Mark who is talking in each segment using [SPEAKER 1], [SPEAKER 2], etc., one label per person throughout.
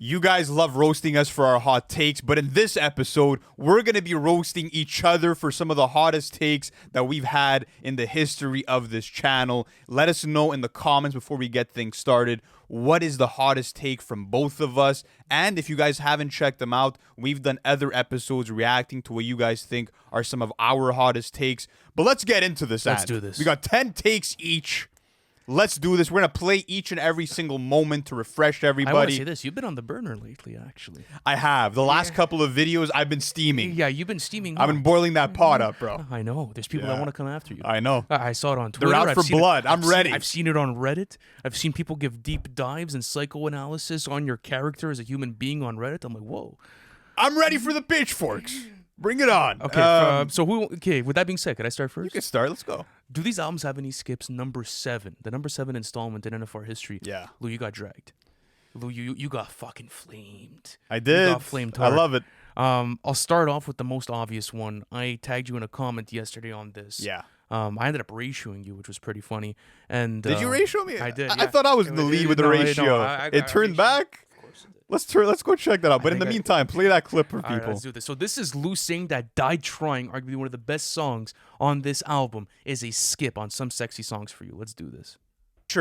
[SPEAKER 1] You guys love roasting us for our hot takes, but in this episode, we're going to be roasting each other for some of the hottest takes that we've had in the history of this channel. Let us know in the comments before we get things started, what is the hottest take from both of us? And if you guys haven't checked them out, we've done other episodes reacting to what you guys think are some of our hottest takes. But let's get into this.
[SPEAKER 2] Let's do this.
[SPEAKER 1] We got 10 takes each. Let's do this. We're going to play each and every single moment to refresh everybody.
[SPEAKER 2] I want to say this. You've been on the burner lately, actually.
[SPEAKER 1] I have. The last couple of videos, I've been steaming.
[SPEAKER 2] Yeah, you've been steaming.
[SPEAKER 1] I've been boiling that pot up, bro.
[SPEAKER 2] I know. There's people that want to come after you.
[SPEAKER 1] I know.
[SPEAKER 2] I saw it on Twitter.
[SPEAKER 1] They're out for blood. I'm ready.
[SPEAKER 2] I've seen it on Reddit. I've seen people give deep dives and psychoanalysis on your character as a human being on Reddit. I'm like, whoa.
[SPEAKER 1] I'm ready for the pitchforks. Bring it on.
[SPEAKER 2] Okay, okay, with that being said, could I start first?
[SPEAKER 1] You can start. Let's go.
[SPEAKER 2] Do these albums have any skips? Number 7. The number 7 installment in NFR history.
[SPEAKER 1] Yeah.
[SPEAKER 2] Lou, you got dragged. Lou, you got fucking flamed.
[SPEAKER 1] I did.
[SPEAKER 2] You got flamed
[SPEAKER 1] I
[SPEAKER 2] hard.
[SPEAKER 1] love it.
[SPEAKER 2] I'll start off with the most obvious one. I tagged you in a comment yesterday on this.
[SPEAKER 1] Yeah.
[SPEAKER 2] I ended up ratioing you, which was pretty funny. And
[SPEAKER 1] Did you ratio me?
[SPEAKER 2] I did.
[SPEAKER 1] I thought I was in the lead with the ratio. It turned back. Let's go check that out. But in the meantime, play that clip for people.
[SPEAKER 2] All right, let's do this. So this is Lou saying that "Die Trying," arguably one of the best songs on this album, is a skip on some sexy songs for you. Let's do this.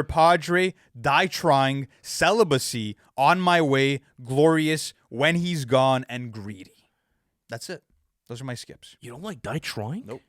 [SPEAKER 1] Padre, Die Trying, Celibacy, On My Way, Glorious, When He's Gone, and Greedy. That's it. Those are my skips.
[SPEAKER 2] You don't like "Die Trying"?
[SPEAKER 1] Nope.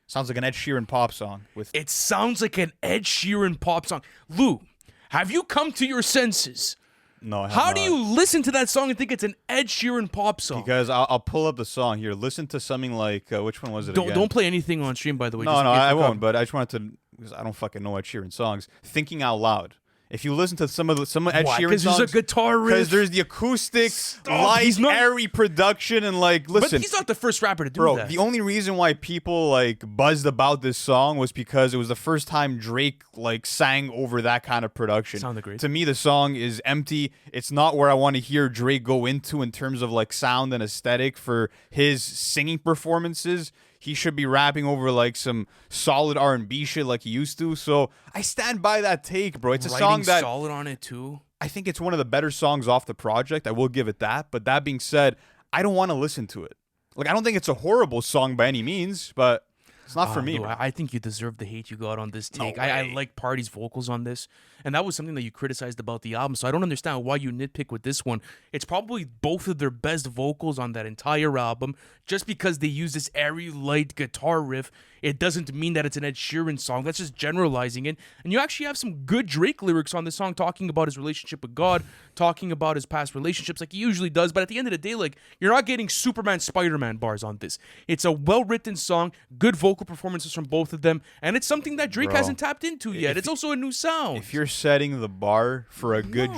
[SPEAKER 1] Sounds like an Ed Sheeran pop song.
[SPEAKER 2] It sounds like an Ed Sheeran pop song. Lou, have you come to your senses?
[SPEAKER 1] No, I have
[SPEAKER 2] How
[SPEAKER 1] not.
[SPEAKER 2] do you listen to that song and think it's an Ed Sheeran pop song?
[SPEAKER 1] Because I'll pull up the song here. Listen to something like, which one was it again?
[SPEAKER 2] Don't play anything on stream, by the way.
[SPEAKER 1] No, I won't. But I just wanted to, because I don't fucking know Ed Sheeran songs. Thinking Out Loud. If you listen to some of Ed Sheeran songs,
[SPEAKER 2] because there's a guitar riff.
[SPEAKER 1] Because there's the acoustic, light, airy production, and like, listen.
[SPEAKER 2] But he's not the first rapper to do
[SPEAKER 1] bro,
[SPEAKER 2] that.
[SPEAKER 1] the only reason why people like buzzed about this song was because it was the first time Drake like sang over that kind of production.
[SPEAKER 2] Sounded great.
[SPEAKER 1] To me, the song is empty. It's not where I want to hear Drake go into in terms of like sound and aesthetic for his singing performances. He should be rapping over like some solid R&B shit like he used to. So I stand by that take, bro. It's a song that
[SPEAKER 2] solid on it too.
[SPEAKER 1] I think it's one of the better songs off the project. I will give it that. But that being said, I don't want to listen to it. Like, I don't think it's a horrible song by any means, but it's not for me.
[SPEAKER 2] No, I think you deserve the hate you got on this take.
[SPEAKER 1] No
[SPEAKER 2] I
[SPEAKER 1] way.
[SPEAKER 2] like Party's vocals on this, and that was something that you criticized about the album. So I don't understand why you nitpick with this one. It's probably both of their best vocals on that entire album. Just because they use this airy, light guitar riff, it doesn't mean that it's an Ed Sheeran song. That's just generalizing it. And you actually have some good Drake lyrics on this song, talking about his relationship with God, talking about his past relationships like he usually does. But at the end of the day, like, you're not getting Superman, Spider-Man bars on this. It's a well-written song, good vocal performances from both of them, and it's something that Drake hasn't tapped into yet. It's also a new sound.
[SPEAKER 1] If you're setting the bar for a good...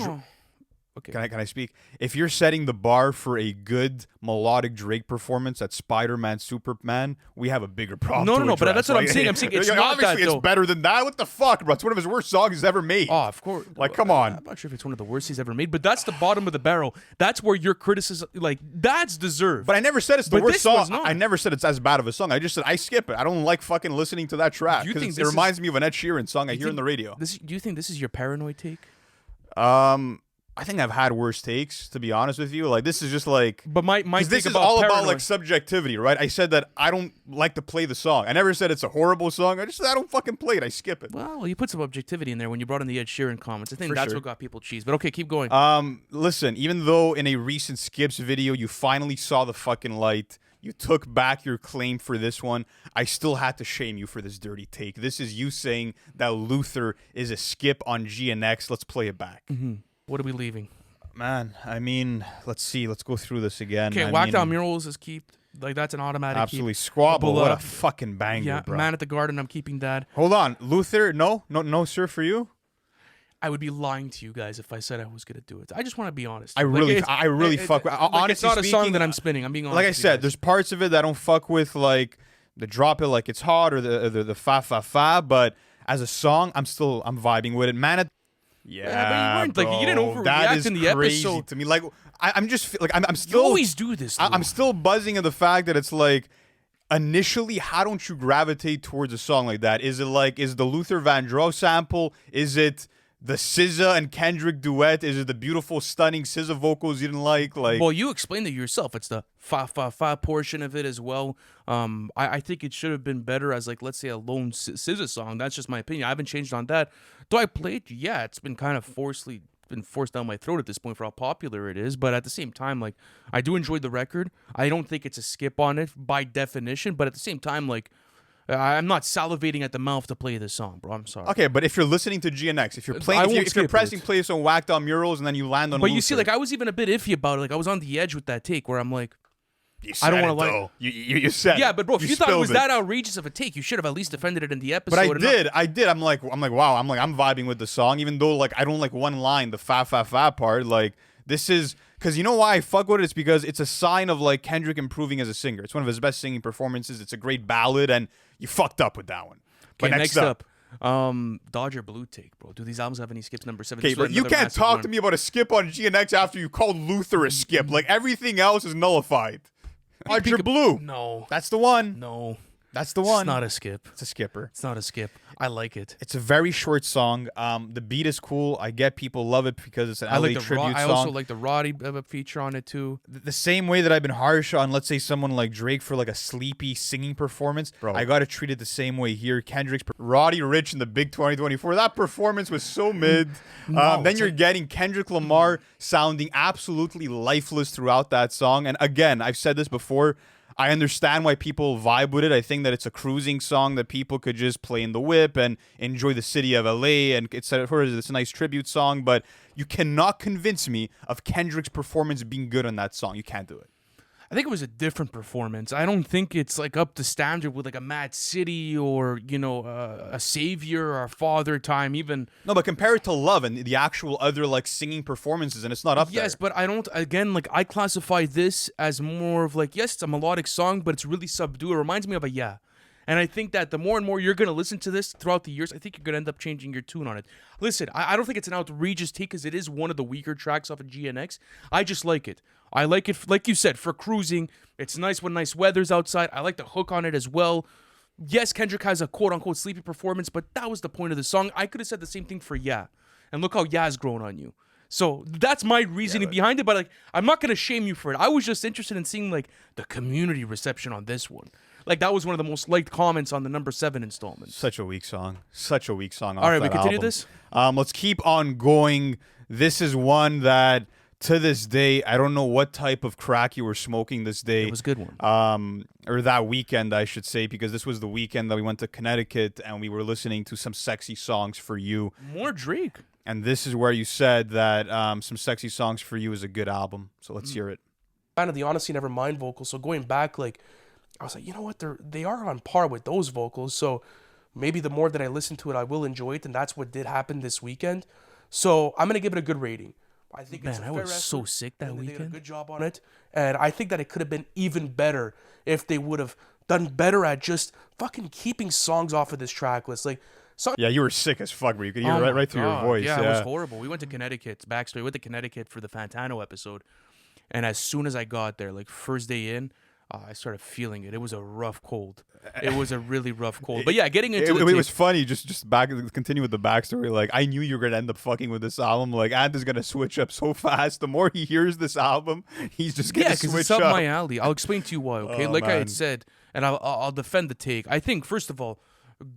[SPEAKER 2] Okay.
[SPEAKER 1] Can I speak? If you're setting the bar for a good melodic Drake performance at Spider-Man, Superman, we have a bigger problem.
[SPEAKER 2] No, but that's what I'm saying. I'm saying it's not
[SPEAKER 1] obviously
[SPEAKER 2] that, though.
[SPEAKER 1] it's better than that. What the fuck, bro? It's one of his worst songs he's ever made.
[SPEAKER 2] Oh, of course.
[SPEAKER 1] Like, come on.
[SPEAKER 2] I'm not sure if it's one of the worst he's ever made, but that's the bottom of the barrel. That's where your criticism, like, that's deserved.
[SPEAKER 1] But I never said it's the
[SPEAKER 2] But
[SPEAKER 1] worst
[SPEAKER 2] this
[SPEAKER 1] song.
[SPEAKER 2] one's not.
[SPEAKER 1] I never said it's as bad of a song. I just said I skip it. I don't like fucking listening to that track because it reminds me of an Ed Sheeran song I hear on the radio.
[SPEAKER 2] Do you think this is your paranoid take?
[SPEAKER 1] I think I've had worse takes, to be honest with you. Like, this is just like...
[SPEAKER 2] But my
[SPEAKER 1] this
[SPEAKER 2] take
[SPEAKER 1] is
[SPEAKER 2] about
[SPEAKER 1] all
[SPEAKER 2] paranoid.
[SPEAKER 1] about, like, subjectivity, right? I said that I don't like to play the song. I never said it's a horrible song. I just said I don't fucking play it. I skip it.
[SPEAKER 2] Well, you put some objectivity in there when you brought in the Ed Sheeran comments. I think that's
[SPEAKER 1] sure.
[SPEAKER 2] what got people cheesed. But okay, keep going.
[SPEAKER 1] Listen, even though in a recent Skips video, you finally saw the fucking light, you took back your claim for this one, I still had to shame you for this dirty take. This is you saying that Luther is a skip on GNX. Let's play it back.
[SPEAKER 2] What are we leaving?
[SPEAKER 1] Man, I mean, let's see. Let's go through this again.
[SPEAKER 2] Okay, Whacked Out Murals is keep. Like, that's an automatic
[SPEAKER 1] absolutely.
[SPEAKER 2] keep.
[SPEAKER 1] Squabble, what a fucking banger,
[SPEAKER 2] yeah,
[SPEAKER 1] bro.
[SPEAKER 2] Man at the Garden, I'm keeping that.
[SPEAKER 1] Hold on. Luther, no, sir, for you?
[SPEAKER 2] I would be lying to you guys if I said I was going to do it. I just want to be honest.
[SPEAKER 1] I really fuck with. Honestly
[SPEAKER 2] it's not
[SPEAKER 1] speaking,
[SPEAKER 2] a song that I'm spinning. I'm being honest.
[SPEAKER 1] Like I said, there's parts of it that I don't fuck with, like the drop it like it's hot or the fa fa fa. But as a song, I'm vibing with it. Man at
[SPEAKER 2] Yeah, but you weren't, like, you didn't overreact
[SPEAKER 1] that is
[SPEAKER 2] in the
[SPEAKER 1] crazy
[SPEAKER 2] episode.
[SPEAKER 1] to me. Like I'm just like I'm still.
[SPEAKER 2] You always do this.
[SPEAKER 1] I'm still buzzing at the fact that it's like, initially, how don't you gravitate towards a song like that? Is it like, is the Luther Vandross sample? Is it the SZA and Kendrick duet? Is it the beautiful, stunning SZA vocals you didn't like? Like,
[SPEAKER 2] Well, you explained it yourself. It's the fa fa fa portion of it as well. I think it should have been better as like let's say a lone SZA song. That's just my opinion. I haven't changed on that. Do I play it? Yeah, it's been kind of been forced down my throat at this point for how popular it is. But at the same time, like I do enjoy the record. I don't think it's a skip on it by definition. But at the same time, like I'm not salivating at the mouth to play this song, bro. I'm sorry.
[SPEAKER 1] okay, but if you're listening to GNX, if you're playing, if you're pressing play on Whacked Out Murals and then you land on,
[SPEAKER 2] but
[SPEAKER 1] Luther,
[SPEAKER 2] you see, like I was even a bit iffy about it. Like I was on the edge with that take where I'm like,
[SPEAKER 1] I don't want to
[SPEAKER 2] like.
[SPEAKER 1] You said
[SPEAKER 2] Yeah,
[SPEAKER 1] it.
[SPEAKER 2] but bro, if you thought it was that outrageous of a take, you should have at least defended it in the episode.
[SPEAKER 1] But I did. I'm like, wow. I'm vibing with the song, even though like I don't like one line, the fa fa fa part. Like this is because you know why I fuck with it. It's because it's a sign of like Kendrick improving as a singer. It's one of his best singing performances. It's a great ballad, and you fucked up with that one. But
[SPEAKER 2] Okay, next up. Dodger Blue take, bro. Do these albums have any skips? Number 7.
[SPEAKER 1] Okay, but you can't talk to me about a skip on GNX after you called Luther a skip. Like everything else is nullified. Dodger Blue.
[SPEAKER 2] No.
[SPEAKER 1] That's the one.
[SPEAKER 2] No.
[SPEAKER 1] That's the one.
[SPEAKER 2] It's not a skip.
[SPEAKER 1] It's a skipper.
[SPEAKER 2] It's not a skip. I like it.
[SPEAKER 1] It's a very short song. The beat is cool. I get people love it because it's an LA tribute song.
[SPEAKER 2] I also like the Roddy feature on it too.
[SPEAKER 1] The same way that I've been harsh on, let's say, someone like Drake for like a sleepy singing performance, bro, I gotta treat it the same way here. Kendrick's Roddy Ricch in the Big 2024. That performance was so mid. Then you're getting Kendrick Lamar sounding absolutely lifeless throughout that song. And again, I've said this before. I understand why people vibe with it. I think that it's a cruising song that people could just play in the whip and enjoy the city of LA, and it's a nice tribute song, but you cannot convince me of Kendrick's performance being good on that song. You can't do it.
[SPEAKER 2] I think it was a different performance. I don't think it's like up to standard with like a Mad City or a Savior or Father Time even.
[SPEAKER 1] No, but compare it to Love and the actual other like singing performances, and it's not up there.
[SPEAKER 2] Yes, but I don't. Again, like I classify this as more of like yes, it's a melodic song, but it's really subdued. It reminds me of a Yeah. And I think that the more and more you're going to listen to this throughout the years, I think you're going to end up changing your tune on it. Listen, I don't think it's an outrageous take because it is one of the weaker tracks off of GNX. I just like it. I like it, like you said, for cruising. It's nice when nice weather's outside. I like the hook on it as well. Yes, Kendrick has a quote-unquote sleepy performance, but that was the point of the song. I could have said the same thing for Yeah. And look how Yeah's grown on you. So that's my reasoning behind it, but like I'm not going to shame you for it. I was just interested in seeing like the community reception on this one. Like, that was one of the most liked comments on the number 7 installment.
[SPEAKER 1] Such a weak song. Such a weak song.
[SPEAKER 2] All right, we continue this?
[SPEAKER 1] Let's keep on going. This is one that, to this day, I don't know what type of crack you were smoking this day.
[SPEAKER 2] It was a good one.
[SPEAKER 1] Or that weekend, I should say, because this was the weekend that we went to Connecticut and we were listening to some sexy songs for you.
[SPEAKER 2] More Drake.
[SPEAKER 1] And this is where you said that Some Sexy Songs for You is a good album. So let's hear it.
[SPEAKER 3] Kind of the Honestly Nevermind vocals. So going back, like, I was like, you know what? They are on par with those vocals. So maybe the more that I listen to it, I will enjoy it. And that's what did happen this weekend. So I'm going to give it a good rating. I think it's a fair
[SPEAKER 2] was so
[SPEAKER 3] effort,
[SPEAKER 2] sick that
[SPEAKER 3] and they did a
[SPEAKER 2] weekend.
[SPEAKER 3] good job on it. And I think that it could have been even better if they would have done better at just fucking keeping songs off of this track list. Like,
[SPEAKER 1] yeah, you were sick as fuck, bro. You could hear right through your voice.
[SPEAKER 2] Yeah, it was horrible. We went to Connecticut. Backstory, we went to Connecticut for the Fantano episode. And as soon as I got there, like first day in, I started feeling it. It was a rough cold. It was a really rough cold. But yeah, getting into
[SPEAKER 1] it was funny. Just continue with the backstory. Like, I knew you were gonna end up fucking with this album. Like, Ant is gonna switch up so fast. The more he hears this album, he's just gonna switch up.
[SPEAKER 2] It's up my alley. I'll explain to you why. Okay, like I had said, and I'll defend the take. I think first of all,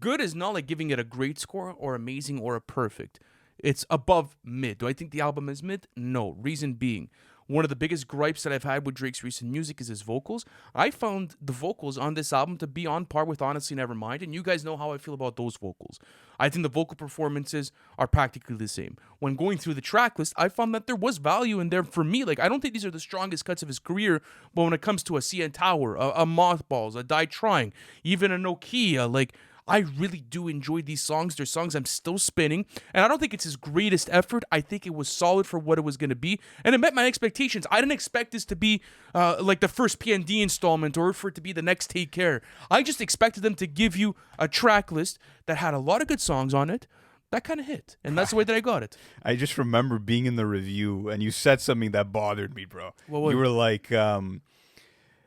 [SPEAKER 2] good is not like giving it a great score or amazing or a perfect. It's above mid. Do I think the album is mid? No. Reason being, one of the biggest gripes that I've had with Drake's recent music is his vocals. I found the vocals on this album to be on par with Honestly Nevermind, and you guys know how I feel about those vocals. I think the vocal performances are practically the same. When going through the track list, I found that there was value in there for me. Like, I don't think these are the strongest cuts of his career, but when it comes to a CN Tower, a Mothballs, a Die Trying, even a Nokia, like, I really do enjoy these songs. They're songs I'm still spinning, and I don't think it's his greatest effort. I think it was solid for what it was going to be, and it met my expectations. I didn't expect this to be like the first PND installment or for it to be the next Take Care. I just expected them to give you a track list that had a lot of good songs on it. That kind of hit, and that's the way that I got it.
[SPEAKER 1] I just remember being in the review, and you said something that bothered me, bro.
[SPEAKER 2] What was
[SPEAKER 1] you were
[SPEAKER 2] it?
[SPEAKER 1] like,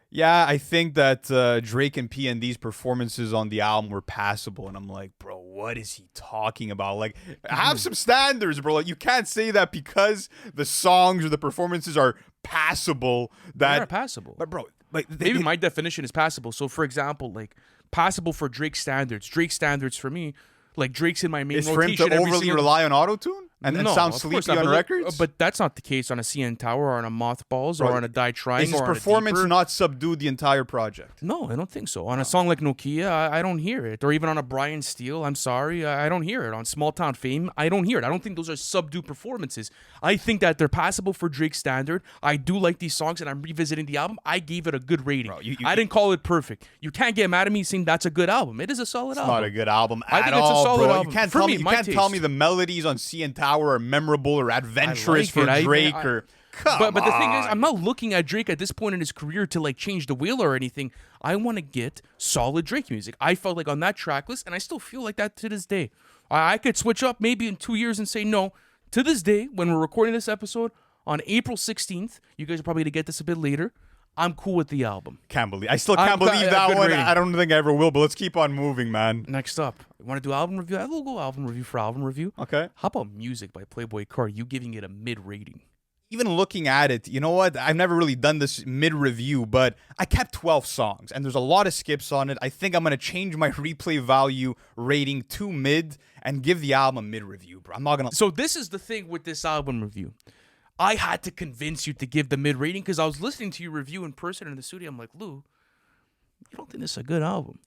[SPEAKER 1] Yeah, I think that Drake and PND's performances on the album were passable, and I'm like, bro, what is he talking about? Like, have some standards, bro. Like, you can't say that because the songs or the performances are passable.
[SPEAKER 2] They're
[SPEAKER 1] That,
[SPEAKER 2] passable.
[SPEAKER 1] but bro, like,
[SPEAKER 2] Maybe my definition is passable. So, for example, like passable for Drake standards. Drake standards for me, like Drake's in my main
[SPEAKER 1] is for him
[SPEAKER 2] rotation
[SPEAKER 1] to
[SPEAKER 2] every
[SPEAKER 1] overly
[SPEAKER 2] single
[SPEAKER 1] rely on autotune and
[SPEAKER 2] no,
[SPEAKER 1] sound
[SPEAKER 2] of course
[SPEAKER 1] sleepy
[SPEAKER 2] not,
[SPEAKER 1] on
[SPEAKER 2] but
[SPEAKER 1] records.
[SPEAKER 2] But that's not the case on a CN Tower or on a Mothballs
[SPEAKER 1] Bro,
[SPEAKER 2] or on a Die Trying
[SPEAKER 1] is his
[SPEAKER 2] or on a
[SPEAKER 1] performance
[SPEAKER 2] Deeper.
[SPEAKER 1] not subdued the entire project?
[SPEAKER 2] No, I don't think so. On a song like Nokia, I don't hear it. Or even on a Brian Steele, I'm sorry, I don't hear it. On Small Town Fame, I don't hear it. I don't think those are subdued performances. I think that they're passable for Drake's standard. I do like these songs, and I'm revisiting the album. I gave it a good rating.
[SPEAKER 1] Bro,
[SPEAKER 2] I didn't call it perfect. You can't get mad at me saying that's a good album. It is a solid album.
[SPEAKER 1] Not a good album
[SPEAKER 2] I
[SPEAKER 1] at
[SPEAKER 2] think it's a
[SPEAKER 1] all,
[SPEAKER 2] solid
[SPEAKER 1] bro.
[SPEAKER 2] album.
[SPEAKER 1] You can't
[SPEAKER 2] For
[SPEAKER 1] tell
[SPEAKER 2] me,
[SPEAKER 1] me. You
[SPEAKER 2] my
[SPEAKER 1] can't tell
[SPEAKER 2] taste.
[SPEAKER 1] me the melodies on CN Tower are memorable or adventurous
[SPEAKER 2] like
[SPEAKER 1] for
[SPEAKER 2] it.
[SPEAKER 1] Drake.
[SPEAKER 2] But the thing is,
[SPEAKER 1] on.
[SPEAKER 2] I'm not looking at Drake at this point in his career to like change the wheel or anything. I want to get solid Drake music. I felt like on that track list, and I still feel like that to this day. I could switch up maybe in 2 years and say no. To this day, when we're recording this episode on April 16th, you guys are probably gonna get this a bit later. I'm cool with the album.
[SPEAKER 1] Can't believe. I still can't believe that
[SPEAKER 2] good
[SPEAKER 1] one.
[SPEAKER 2] rating.
[SPEAKER 1] I don't think I ever will. But let's keep on moving, man.
[SPEAKER 2] Next up, want to do album review? I will go album review for album review.
[SPEAKER 1] Okay.
[SPEAKER 2] How about Music by Playboy Carti? You giving it a mid rating?
[SPEAKER 1] Even looking at it, you know what? I've never really done this mid-review, but I kept 12 songs, and there's a lot of skips on it. I think I'm going to change my replay value rating to mid and give the album a mid-review, bro. I'm not going to...
[SPEAKER 2] So this is the thing with this album review. I had to convince you to give the mid rating because I was listening to your review in person in the studio. I'm like, Lou, you don't think this is a good album?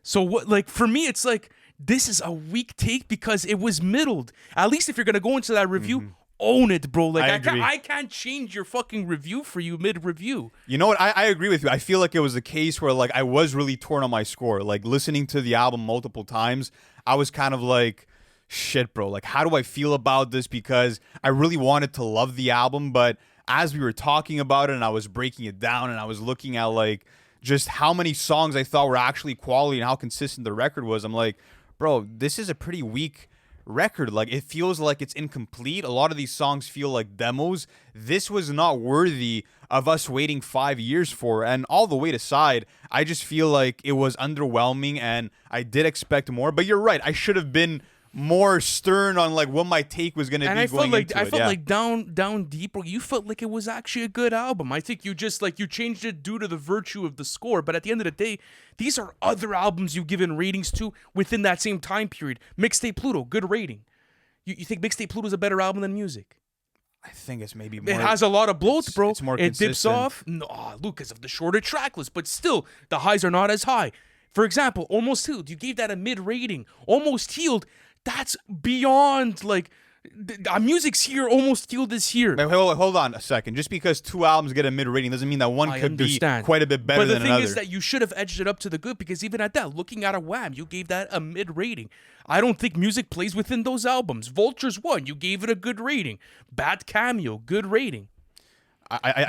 [SPEAKER 2] So what? Like for me, it's like this is a weak take because it was middled. At least if you're gonna go into that review, own it, bro. Like
[SPEAKER 1] I agree.
[SPEAKER 2] I can't change your fucking review for you mid review.
[SPEAKER 1] You know what? I agree with you. I feel like it was a case where like I was really torn on my score. Like listening to the album multiple times, I was kind of like, shit, bro. Like, how do I feel about this? Because I really wanted to love the album, but as we were talking about it and I was breaking it down and I was looking at like just how many songs I thought were actually quality and how consistent the record was, I'm like, bro, this is a pretty weak record. Like, it feels like it's incomplete. A lot of these songs feel like demos. This was not worthy of us waiting 5 years for. And all the weight aside, I just feel like it was underwhelming and I did expect more. But you're right. I should have been more stern on like what my take was gonna be.
[SPEAKER 2] And I felt
[SPEAKER 1] going
[SPEAKER 2] like
[SPEAKER 1] into it, yeah.
[SPEAKER 2] like down deep, bro, you felt like it was actually a good album. I think you just like you changed it due to the virtue of the score. But at the end of the day, these are other albums you've given ratings to within that same time period. Mixtape Pluto, good rating. You think Mixtape Pluto is a better album than Music?
[SPEAKER 1] I think it's maybe more.
[SPEAKER 2] It has a lot of bloats, bro.
[SPEAKER 1] It's more
[SPEAKER 2] it dips
[SPEAKER 1] consistent.
[SPEAKER 2] off. No, Lucas of the shorter track list, but still the highs are not as high. For example, Almost Healed, you gave that a mid rating. Almost Healed, that's beyond like Music's here. Almost Healed is here.
[SPEAKER 1] Wait, hold on a second. Just because two albums get a mid rating doesn't mean that one
[SPEAKER 2] I
[SPEAKER 1] could
[SPEAKER 2] understand.
[SPEAKER 1] be quite a bit better
[SPEAKER 2] but the
[SPEAKER 1] than
[SPEAKER 2] thing
[SPEAKER 1] another.
[SPEAKER 2] is that you should have edged it up to the good because even at that, looking at a Wham, you gave that a mid rating. I don't think Music plays within those albums. Vultures 1, you gave it a good rating. Bad Cameo, good rating.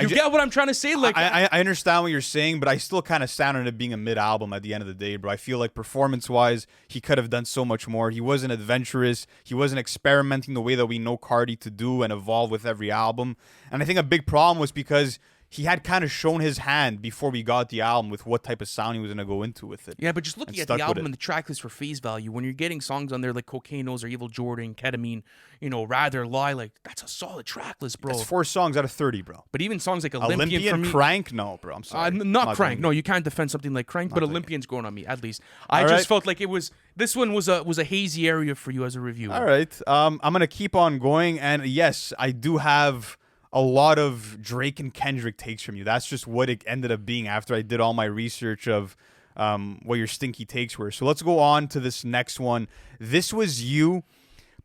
[SPEAKER 2] You get what I'm trying to say? Like
[SPEAKER 1] I understand what you're saying, but I still kind of stand on it being a mid album at the end of the day, bro. I feel like performance wise, he could have done so much more. He wasn't adventurous. He wasn't experimenting the way that we know Carti to do and evolve with every album. And I think a big problem was because he had kind of shown his hand before we got the album with what type of sound he was going to go into with it.
[SPEAKER 2] yeah, but just looking
[SPEAKER 1] and
[SPEAKER 2] at the
[SPEAKER 1] stuck with
[SPEAKER 2] album
[SPEAKER 1] it.
[SPEAKER 2] and the track list for face value, when you're getting songs on there like Cocaine Nose or Evil Jordan, Ketamine, Rather Lie, like that's a solid track list, bro.
[SPEAKER 1] It's 4 songs out of 30, bro.
[SPEAKER 2] But even songs like Olympian, for me,
[SPEAKER 1] Crank? No, bro. I'm sorry.
[SPEAKER 2] not Crank.
[SPEAKER 1] doing
[SPEAKER 2] No,
[SPEAKER 1] it.
[SPEAKER 2] you can't defend something like Crank, but
[SPEAKER 1] doing it.
[SPEAKER 2] Olympian's growing on me at least. I
[SPEAKER 1] All
[SPEAKER 2] just
[SPEAKER 1] right.
[SPEAKER 2] felt like it was this one was a hazy area for you as a reviewer.
[SPEAKER 1] All right. I'm going to keep on going. And yes, I do have a lot of Drake and Kendrick takes from you. That's just what it ended up being after I did all my research of what your stinky takes were. So let's go on to this next one. This was you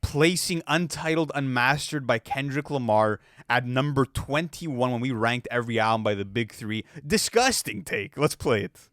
[SPEAKER 1] placing Untitled Unmastered by Kendrick Lamar at number 21 when we ranked every album by the big three. Disgusting take. Let's play it.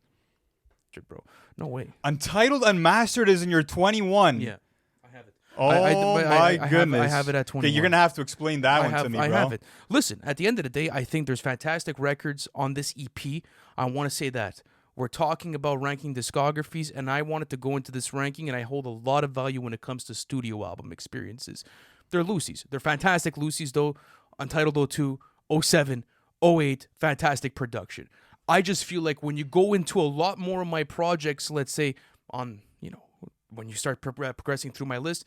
[SPEAKER 2] Bro. No way.
[SPEAKER 1] Untitled Unmastered is in your 21.
[SPEAKER 2] Yeah. I have it.
[SPEAKER 1] Oh my goodness.
[SPEAKER 2] I have it at 21.
[SPEAKER 1] Okay, you're gonna have to explain that one to me, bro.
[SPEAKER 2] I have it. Listen, at the end of the day, I think there's fantastic records on this EP. I want to say that. We're talking about ranking discographies, and I wanted to go into this ranking, and I hold a lot of value when it comes to studio album experiences. They're Lucy's. They're fantastic Lucy's, though. Untitled 02, 07, 08, fantastic production. I just feel like when you go into a lot more of my projects, let's say on, when you start progressing through my list,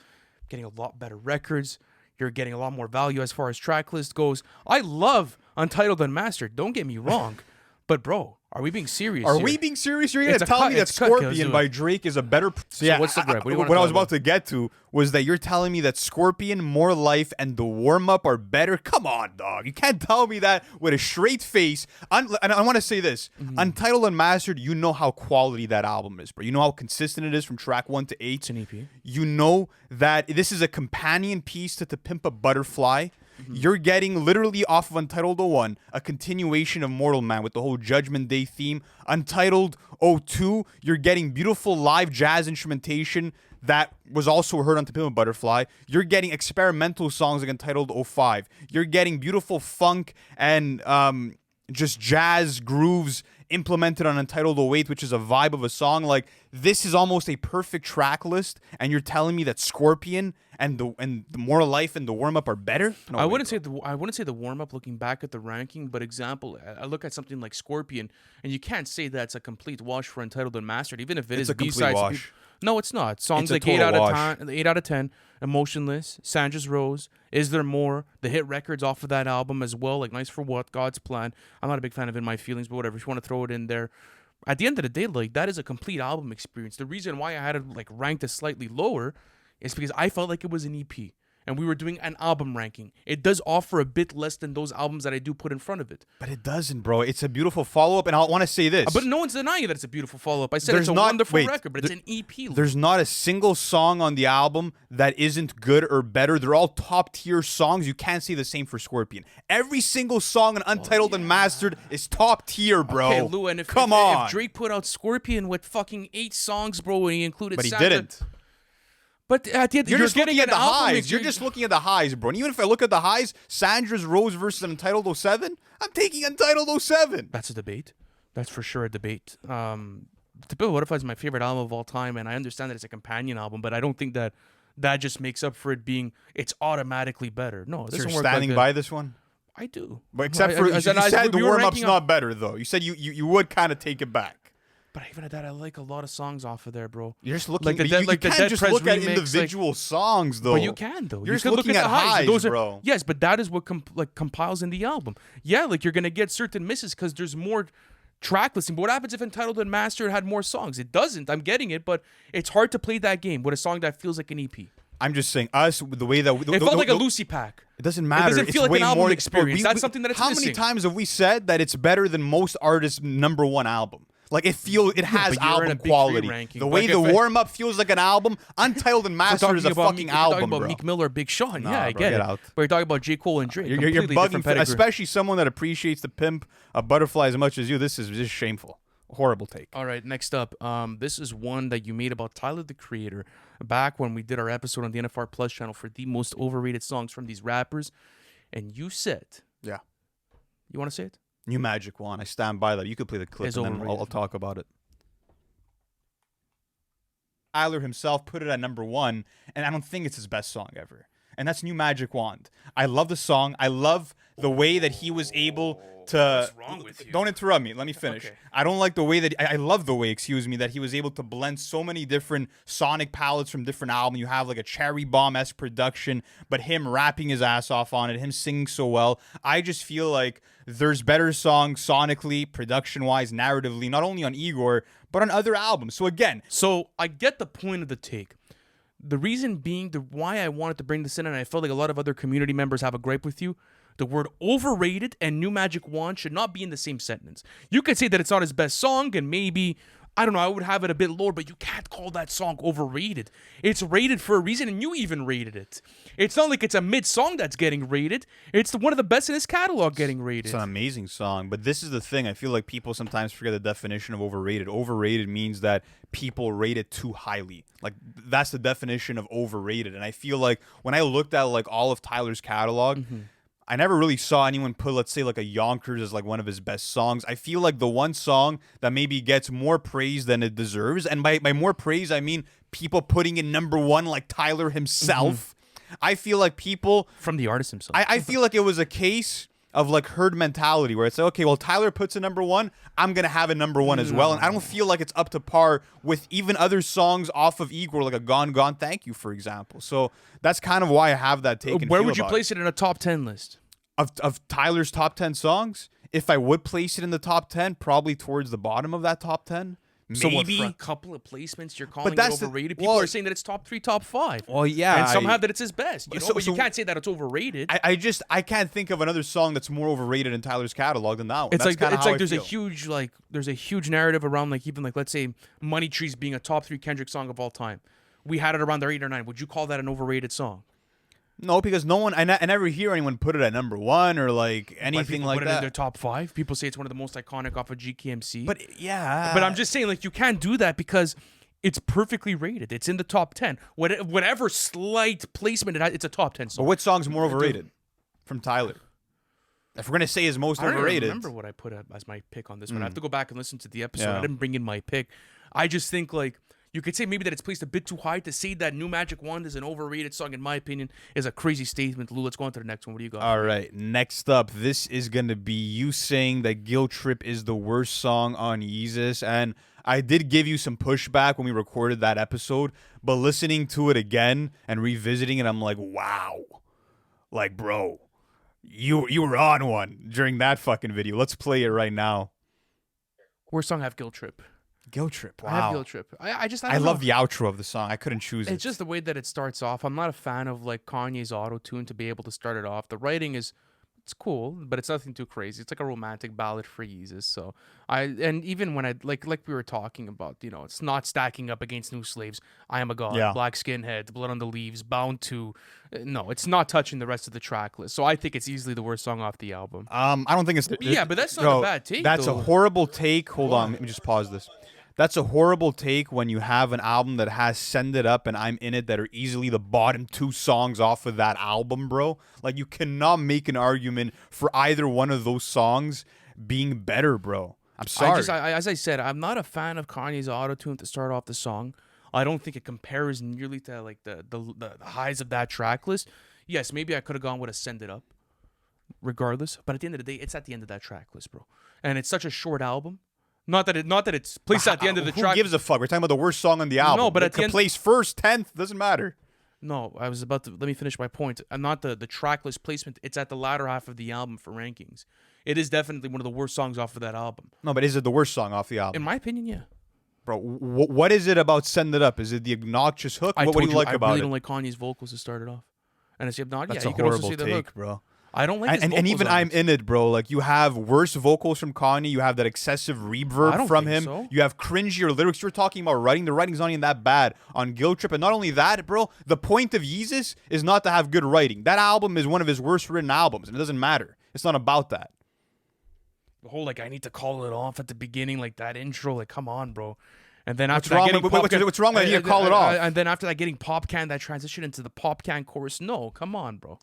[SPEAKER 2] getting a lot better records, you're getting a lot more value as far as track list goes. I love Untitled Unmastered, don't get me wrong. But bro, are we being serious
[SPEAKER 1] Are
[SPEAKER 2] here?
[SPEAKER 1] we being serious? You're going
[SPEAKER 2] It's
[SPEAKER 1] to
[SPEAKER 2] a
[SPEAKER 1] tell
[SPEAKER 2] cut-
[SPEAKER 1] me that
[SPEAKER 2] it's cut, Kelsey.
[SPEAKER 1] Scorpion by Drake is a better...
[SPEAKER 2] So what's the gripe? What do you wanna
[SPEAKER 1] what I
[SPEAKER 2] talk
[SPEAKER 1] was about
[SPEAKER 2] about?
[SPEAKER 1] to get to was that you're telling me that Scorpion, More Life, and The Warm-Up are better? Come on, dog. You can't tell me that with a straight face. And I want to say this.
[SPEAKER 2] Mm-hmm.
[SPEAKER 1] Untitled Unmastered, you know how quality that album is, bro. You know how consistent it is from track 1 to 8.
[SPEAKER 2] It's an EP.
[SPEAKER 1] You know that this is a companion piece to Pimp a Butterfly.
[SPEAKER 2] Mm-hmm.
[SPEAKER 1] You're getting literally off of Untitled 01 a continuation of Mortal Man with the whole Judgment Day theme. Untitled 02, you're getting beautiful live jazz instrumentation that was also heard on Pimp a Butterfly. You're getting experimental songs like Untitled 05. You're getting beautiful funk and just jazz grooves implemented on Untitled 08, which is a vibe of a song. Like, this is almost a perfect track list, and you're telling me that Scorpion and the More Life and the Warm Up are better? No
[SPEAKER 2] I
[SPEAKER 1] way,
[SPEAKER 2] wouldn't
[SPEAKER 1] bro.
[SPEAKER 2] say the warm up looking back at the ranking, but example, I look at something like Scorpion, and you can't say that's a complete wash for Untitled Unmastered, even if it
[SPEAKER 1] It's
[SPEAKER 2] is
[SPEAKER 1] a complete
[SPEAKER 2] B-sides.
[SPEAKER 1] wash.
[SPEAKER 2] No, it's not. Songs
[SPEAKER 1] It's a
[SPEAKER 2] like 8
[SPEAKER 1] total
[SPEAKER 2] out
[SPEAKER 1] wash.
[SPEAKER 2] of 10, 8 out of 10, Emotionless, Sandra's Rose, Is There More, the hit records off of that album as well, like Nice for What, God's Plan. I'm not a big fan of In My Feelings, but whatever. If you want to throw it in there, at the end of the day, like, that is a complete album experience. The reason why I had it like ranked as slightly lower is because I felt like it was an EP. And we were doing an album ranking. It does offer a bit less than those albums that I do put in front of it.
[SPEAKER 1] But it doesn't, bro. It's a beautiful follow-up, and I want to say this.
[SPEAKER 2] But no one's denying that it's a beautiful follow-up. I said
[SPEAKER 1] There's
[SPEAKER 2] it's a
[SPEAKER 1] not-
[SPEAKER 2] wonderful
[SPEAKER 1] wait,
[SPEAKER 2] record, but it's an EP.
[SPEAKER 1] There's not a single song on the album that isn't good or better. They're all top-tier songs. You can't say the same for Scorpion. Every single song on Untitled Unmastered is top-tier, bro.
[SPEAKER 2] Okay, Lou, and
[SPEAKER 1] Come on.
[SPEAKER 2] if Drake put out Scorpion with fucking 8 songs, bro, and he included
[SPEAKER 1] But he
[SPEAKER 2] Santa-
[SPEAKER 1] didn't.
[SPEAKER 2] But at the end,
[SPEAKER 1] You're just
[SPEAKER 2] getting
[SPEAKER 1] looking at
[SPEAKER 2] an
[SPEAKER 1] the
[SPEAKER 2] album
[SPEAKER 1] highs. You're just looking at the highs, bro. And even if I look at the highs, Sandra's Rose versus Untitled 07, I'm taking Untitled 07.
[SPEAKER 2] That's a debate. That's for sure a debate. To Bill Butterfly is my favorite album of all time, and I understand that it's a companion album, but I don't think that just makes up for it being it's automatically better. No, it
[SPEAKER 1] So
[SPEAKER 2] doesn't
[SPEAKER 1] you're
[SPEAKER 2] work like
[SPEAKER 1] standing
[SPEAKER 2] that.
[SPEAKER 1] by this one?
[SPEAKER 2] I do.
[SPEAKER 1] But except for, you said the
[SPEAKER 2] we were
[SPEAKER 1] warm-up's
[SPEAKER 2] ranking
[SPEAKER 1] not better, though. You said you would kind of take it back.
[SPEAKER 2] But even at that, I like a lot of songs off of there, bro.
[SPEAKER 1] You're just looking
[SPEAKER 2] Like the
[SPEAKER 1] but
[SPEAKER 2] Dead-
[SPEAKER 1] you
[SPEAKER 2] like the
[SPEAKER 1] can't
[SPEAKER 2] Dead
[SPEAKER 1] just
[SPEAKER 2] Prez
[SPEAKER 1] look at
[SPEAKER 2] remix, like-
[SPEAKER 1] individual songs, though.
[SPEAKER 2] But you can though.
[SPEAKER 1] You're
[SPEAKER 2] You
[SPEAKER 1] just
[SPEAKER 2] can look
[SPEAKER 1] looking
[SPEAKER 2] at
[SPEAKER 1] at
[SPEAKER 2] the highs.
[SPEAKER 1] highs,
[SPEAKER 2] Those are,
[SPEAKER 1] bro.
[SPEAKER 2] Yes, but that is what compiles in the album. Yeah, like you're gonna get certain misses because there's more track listing. But what happens if Entitled and Mastered had more songs? It doesn't. I'm getting it, but it's hard to play that game with a song that feels like an EP.
[SPEAKER 1] I'm just saying, us, the way that...
[SPEAKER 2] It felt like a Lucy pack.
[SPEAKER 1] It doesn't matter.
[SPEAKER 2] It doesn't
[SPEAKER 1] It's
[SPEAKER 2] feel like
[SPEAKER 1] way
[SPEAKER 2] an album
[SPEAKER 1] more
[SPEAKER 2] experience. That's something that it's
[SPEAKER 1] How
[SPEAKER 2] missing.
[SPEAKER 1] many times have we said that it's better than most artists' number one album? Like, it has
[SPEAKER 2] but you're in a
[SPEAKER 1] album
[SPEAKER 2] big three
[SPEAKER 1] quality.
[SPEAKER 2] ranking.
[SPEAKER 1] The way
[SPEAKER 2] Like,
[SPEAKER 1] the
[SPEAKER 2] if I-
[SPEAKER 1] warm-up feels like an album, Untitled and Mastered is a fucking
[SPEAKER 2] We're
[SPEAKER 1] album,
[SPEAKER 2] talking about
[SPEAKER 1] bro.
[SPEAKER 2] Meek Miller, Big Sean.
[SPEAKER 1] Nah,
[SPEAKER 2] Yeah, I
[SPEAKER 1] bro,
[SPEAKER 2] get
[SPEAKER 1] get
[SPEAKER 2] it.
[SPEAKER 1] out.
[SPEAKER 2] But you're talking about J. Cole and Drake.
[SPEAKER 1] You're
[SPEAKER 2] Completely
[SPEAKER 1] bugging,
[SPEAKER 2] different pedigree.
[SPEAKER 1] especially someone that appreciates the Pimp a Butterfly as much as you. This is just shameful. Horrible take.
[SPEAKER 2] All right, next up. This is one that you made about Tyler, the Creator, back when we did our episode on the NFR Plus channel for the most overrated songs from these rappers. And you said...
[SPEAKER 1] Yeah.
[SPEAKER 2] You want to say it?
[SPEAKER 1] New Magic Wand. I stand by that. You could play the clip
[SPEAKER 2] It's
[SPEAKER 1] and then
[SPEAKER 2] overrated.
[SPEAKER 1] I'll talk about it. Tyler himself put it at number 1, and I don't think it's his best song ever. And that's New Magic Wand. I love the song. I love the way that he was able to...
[SPEAKER 2] What's wrong with you?
[SPEAKER 1] Don't interrupt me. Let me finish.
[SPEAKER 2] Okay.
[SPEAKER 1] I don't like the way that... I love the way, that he was able to blend so many different sonic palettes from different albums. You have like a Cherry Bomb-esque production, but him rapping his ass off on it, him singing so well. I just feel like there's better songs sonically, production-wise, narratively, not only on Igor, but on other albums. So again...
[SPEAKER 2] So I get the point of the take. The reason being why I wanted to bring this in, and I felt like a lot of other community members have a gripe with you, the word overrated and New Magic Wand should not be in the same sentence. You could say that it's not his best song, and maybe, I don't know, I would have it a bit lower, but you can't call that song overrated. It's rated for a reason, and you even rated it. It's not like it's a mid song that's getting rated. It's one of the best in his catalog getting rated.
[SPEAKER 1] It's an amazing song, but this is the thing. I feel like people sometimes forget the definition of overrated. Overrated means that people rate it too highly. Like, that's the definition of overrated. And I feel like when I looked at like all of Tyler's catalog, I never really saw anyone put, let's say, like a Yonkers as like one of his best songs. I feel like the one song that maybe gets more praise than it deserves, and by more praise, I mean people putting in number 1 like Tyler himself. I feel like people...
[SPEAKER 2] From the artist himself.
[SPEAKER 1] I feel like it was a case of like herd mentality where it's like, okay, well, Tyler puts a number one, I'm gonna have a number one as well, and I don't feel like it's up to par with even other songs off of Igor, like a Gone Gone Thank You, for example. So that's kind of why I have that take.
[SPEAKER 2] Where would you place it in a top 10 list?
[SPEAKER 1] Of Tyler's top 10 songs? If I would place it in the top 10, probably towards the bottom of that top 10.
[SPEAKER 2] So what,
[SPEAKER 1] Maybe.
[SPEAKER 2] for a couple of placements, you're calling
[SPEAKER 1] that's
[SPEAKER 2] it overrated?
[SPEAKER 1] the-
[SPEAKER 2] People
[SPEAKER 1] well-
[SPEAKER 2] are saying that it's top 3, top 5.
[SPEAKER 1] Well, yeah.
[SPEAKER 2] And some
[SPEAKER 1] I-
[SPEAKER 2] have that it's his best. You know,
[SPEAKER 1] So-
[SPEAKER 2] but you
[SPEAKER 1] so-
[SPEAKER 2] can't say that it's overrated.
[SPEAKER 1] I can't think of another song that's more overrated in Tyler's catalog than that one.
[SPEAKER 2] It's
[SPEAKER 1] That's kinda how I
[SPEAKER 2] there's
[SPEAKER 1] feel.
[SPEAKER 2] a huge narrative around like even like let's say Money Trees being a top 3 Kendrick song of all time. We had it around there 8 or 9. Would you call that an overrated song?
[SPEAKER 1] No, because no one. I never hear anyone put it at number one or like
[SPEAKER 2] But
[SPEAKER 1] anything
[SPEAKER 2] people
[SPEAKER 1] like
[SPEAKER 2] put it in
[SPEAKER 1] that.
[SPEAKER 2] their top 5. People say it's one of the most iconic off of GKMC.
[SPEAKER 1] But yeah.
[SPEAKER 2] But I'm just saying, like, you can't do that because it's perfectly rated. It's in the top 10. Whatever slight placement it has, it's a top 10
[SPEAKER 1] But
[SPEAKER 2] song.
[SPEAKER 1] what song's more overrated from Tyler? If we're gonna say his most
[SPEAKER 2] I don't even
[SPEAKER 1] overrated,
[SPEAKER 2] remember what I put as my pick on this one. I have to go back and listen to the episode.
[SPEAKER 1] Yeah.
[SPEAKER 2] I didn't bring in my pick. I just think, like, you could say maybe that it's placed a bit too high. To say that New Magic Wand is an overrated song, in my opinion, is a crazy statement. Lou, let's go on to the next one. What do you got?
[SPEAKER 1] All right, next up, this is gonna be you saying that Guilt Trip is the worst song on Yeezus, and I did give you some pushback when we recorded that episode, but listening to it again and revisiting it, I'm like, wow, like bro, you were on one during that fucking video. Let's play it right now.
[SPEAKER 2] Worst song have Guilt Trip.
[SPEAKER 1] Guilt Trip,
[SPEAKER 2] I have
[SPEAKER 1] wow.
[SPEAKER 2] Guilt Trip. I
[SPEAKER 1] I
[SPEAKER 2] don't
[SPEAKER 1] love
[SPEAKER 2] know.
[SPEAKER 1] the outro of the song. I couldn't choose it.
[SPEAKER 2] It's just the way that it starts off. I'm not a fan of like Kanye's auto tune to be able to start it off. The writing it's cool, but it's nothing too crazy. It's like a romantic ballad for Yeezus. So and even when I like we were talking about, you know, it's not stacking up against New Slaves, I Am a God,
[SPEAKER 1] Yeah.
[SPEAKER 2] Black Skinhead, Blood on the Leaves, Bound to. No, it's not touching the rest of the track list. So I think it's easily the worst song off the album.
[SPEAKER 1] I don't think it's.
[SPEAKER 2] Yeah, but that's not
[SPEAKER 1] Bro,
[SPEAKER 2] a bad take.
[SPEAKER 1] That's
[SPEAKER 2] though.
[SPEAKER 1] a horrible take. Hold on, let me just pause this. That's a horrible take when you have an album that has Send It Up and I'm In It that are easily the bottom 2 songs off of that album, bro. Like, you cannot make an argument for either one of those songs being better, bro. I'm sorry.
[SPEAKER 2] As I said, I'm not a fan of Kanye's auto tune to start off the song. I don't think it compares nearly to like the highs of that track list. Yes, maybe I could have gone with a Send It Up, regardless. But at the end of the day, it's at the end of that track list, bro. And it's such a short album. Not that it's placed at the end of the
[SPEAKER 1] Who
[SPEAKER 2] track.
[SPEAKER 1] gives a fuck? We're talking about the worst song on the album.
[SPEAKER 2] No, but
[SPEAKER 1] It
[SPEAKER 2] at the
[SPEAKER 1] could
[SPEAKER 2] end-
[SPEAKER 1] place first, 10th, doesn't matter.
[SPEAKER 2] No, I was about to let me finish my point. And not the track list placement. It's at the latter half of the album for rankings. It is definitely one of the worst songs off of that album,
[SPEAKER 1] No, but is it the worst song off the album?
[SPEAKER 2] in my opinion. Yeah.
[SPEAKER 1] Bro, what is it about Send It Up? Is it the obnoxious hook? What do you like
[SPEAKER 2] I
[SPEAKER 1] about
[SPEAKER 2] really
[SPEAKER 1] it?
[SPEAKER 2] don't like Kanye's vocals to start it off. And it's not.
[SPEAKER 1] That's
[SPEAKER 2] Yeah,
[SPEAKER 1] a
[SPEAKER 2] you can also
[SPEAKER 1] horrible
[SPEAKER 2] see the
[SPEAKER 1] take,
[SPEAKER 2] hook.
[SPEAKER 1] bro.
[SPEAKER 2] I don't like his
[SPEAKER 1] And
[SPEAKER 2] vocals
[SPEAKER 1] even
[SPEAKER 2] on
[SPEAKER 1] I'm
[SPEAKER 2] it.
[SPEAKER 1] In It, bro. Like, you have worse vocals from Kanye. You have that excessive
[SPEAKER 2] I
[SPEAKER 1] reverb
[SPEAKER 2] don't
[SPEAKER 1] from
[SPEAKER 2] think
[SPEAKER 1] him.
[SPEAKER 2] so.
[SPEAKER 1] You have cringier lyrics. You're talking about writing. The writing's not even that bad on Guilt Trip. And not only that, bro, the point of Yeezus is not to have good writing. That album is one of his worst written albums, and it doesn't matter. It's not about that.
[SPEAKER 2] The whole like I need to call it off at the beginning, like that intro, like come on, bro. And then after
[SPEAKER 1] wrong
[SPEAKER 2] that, getting
[SPEAKER 1] with-
[SPEAKER 2] pop
[SPEAKER 1] what's wrong with I need to call it off?
[SPEAKER 2] And then after that, getting pop can, that transition into the pop can chorus. No, come on, bro.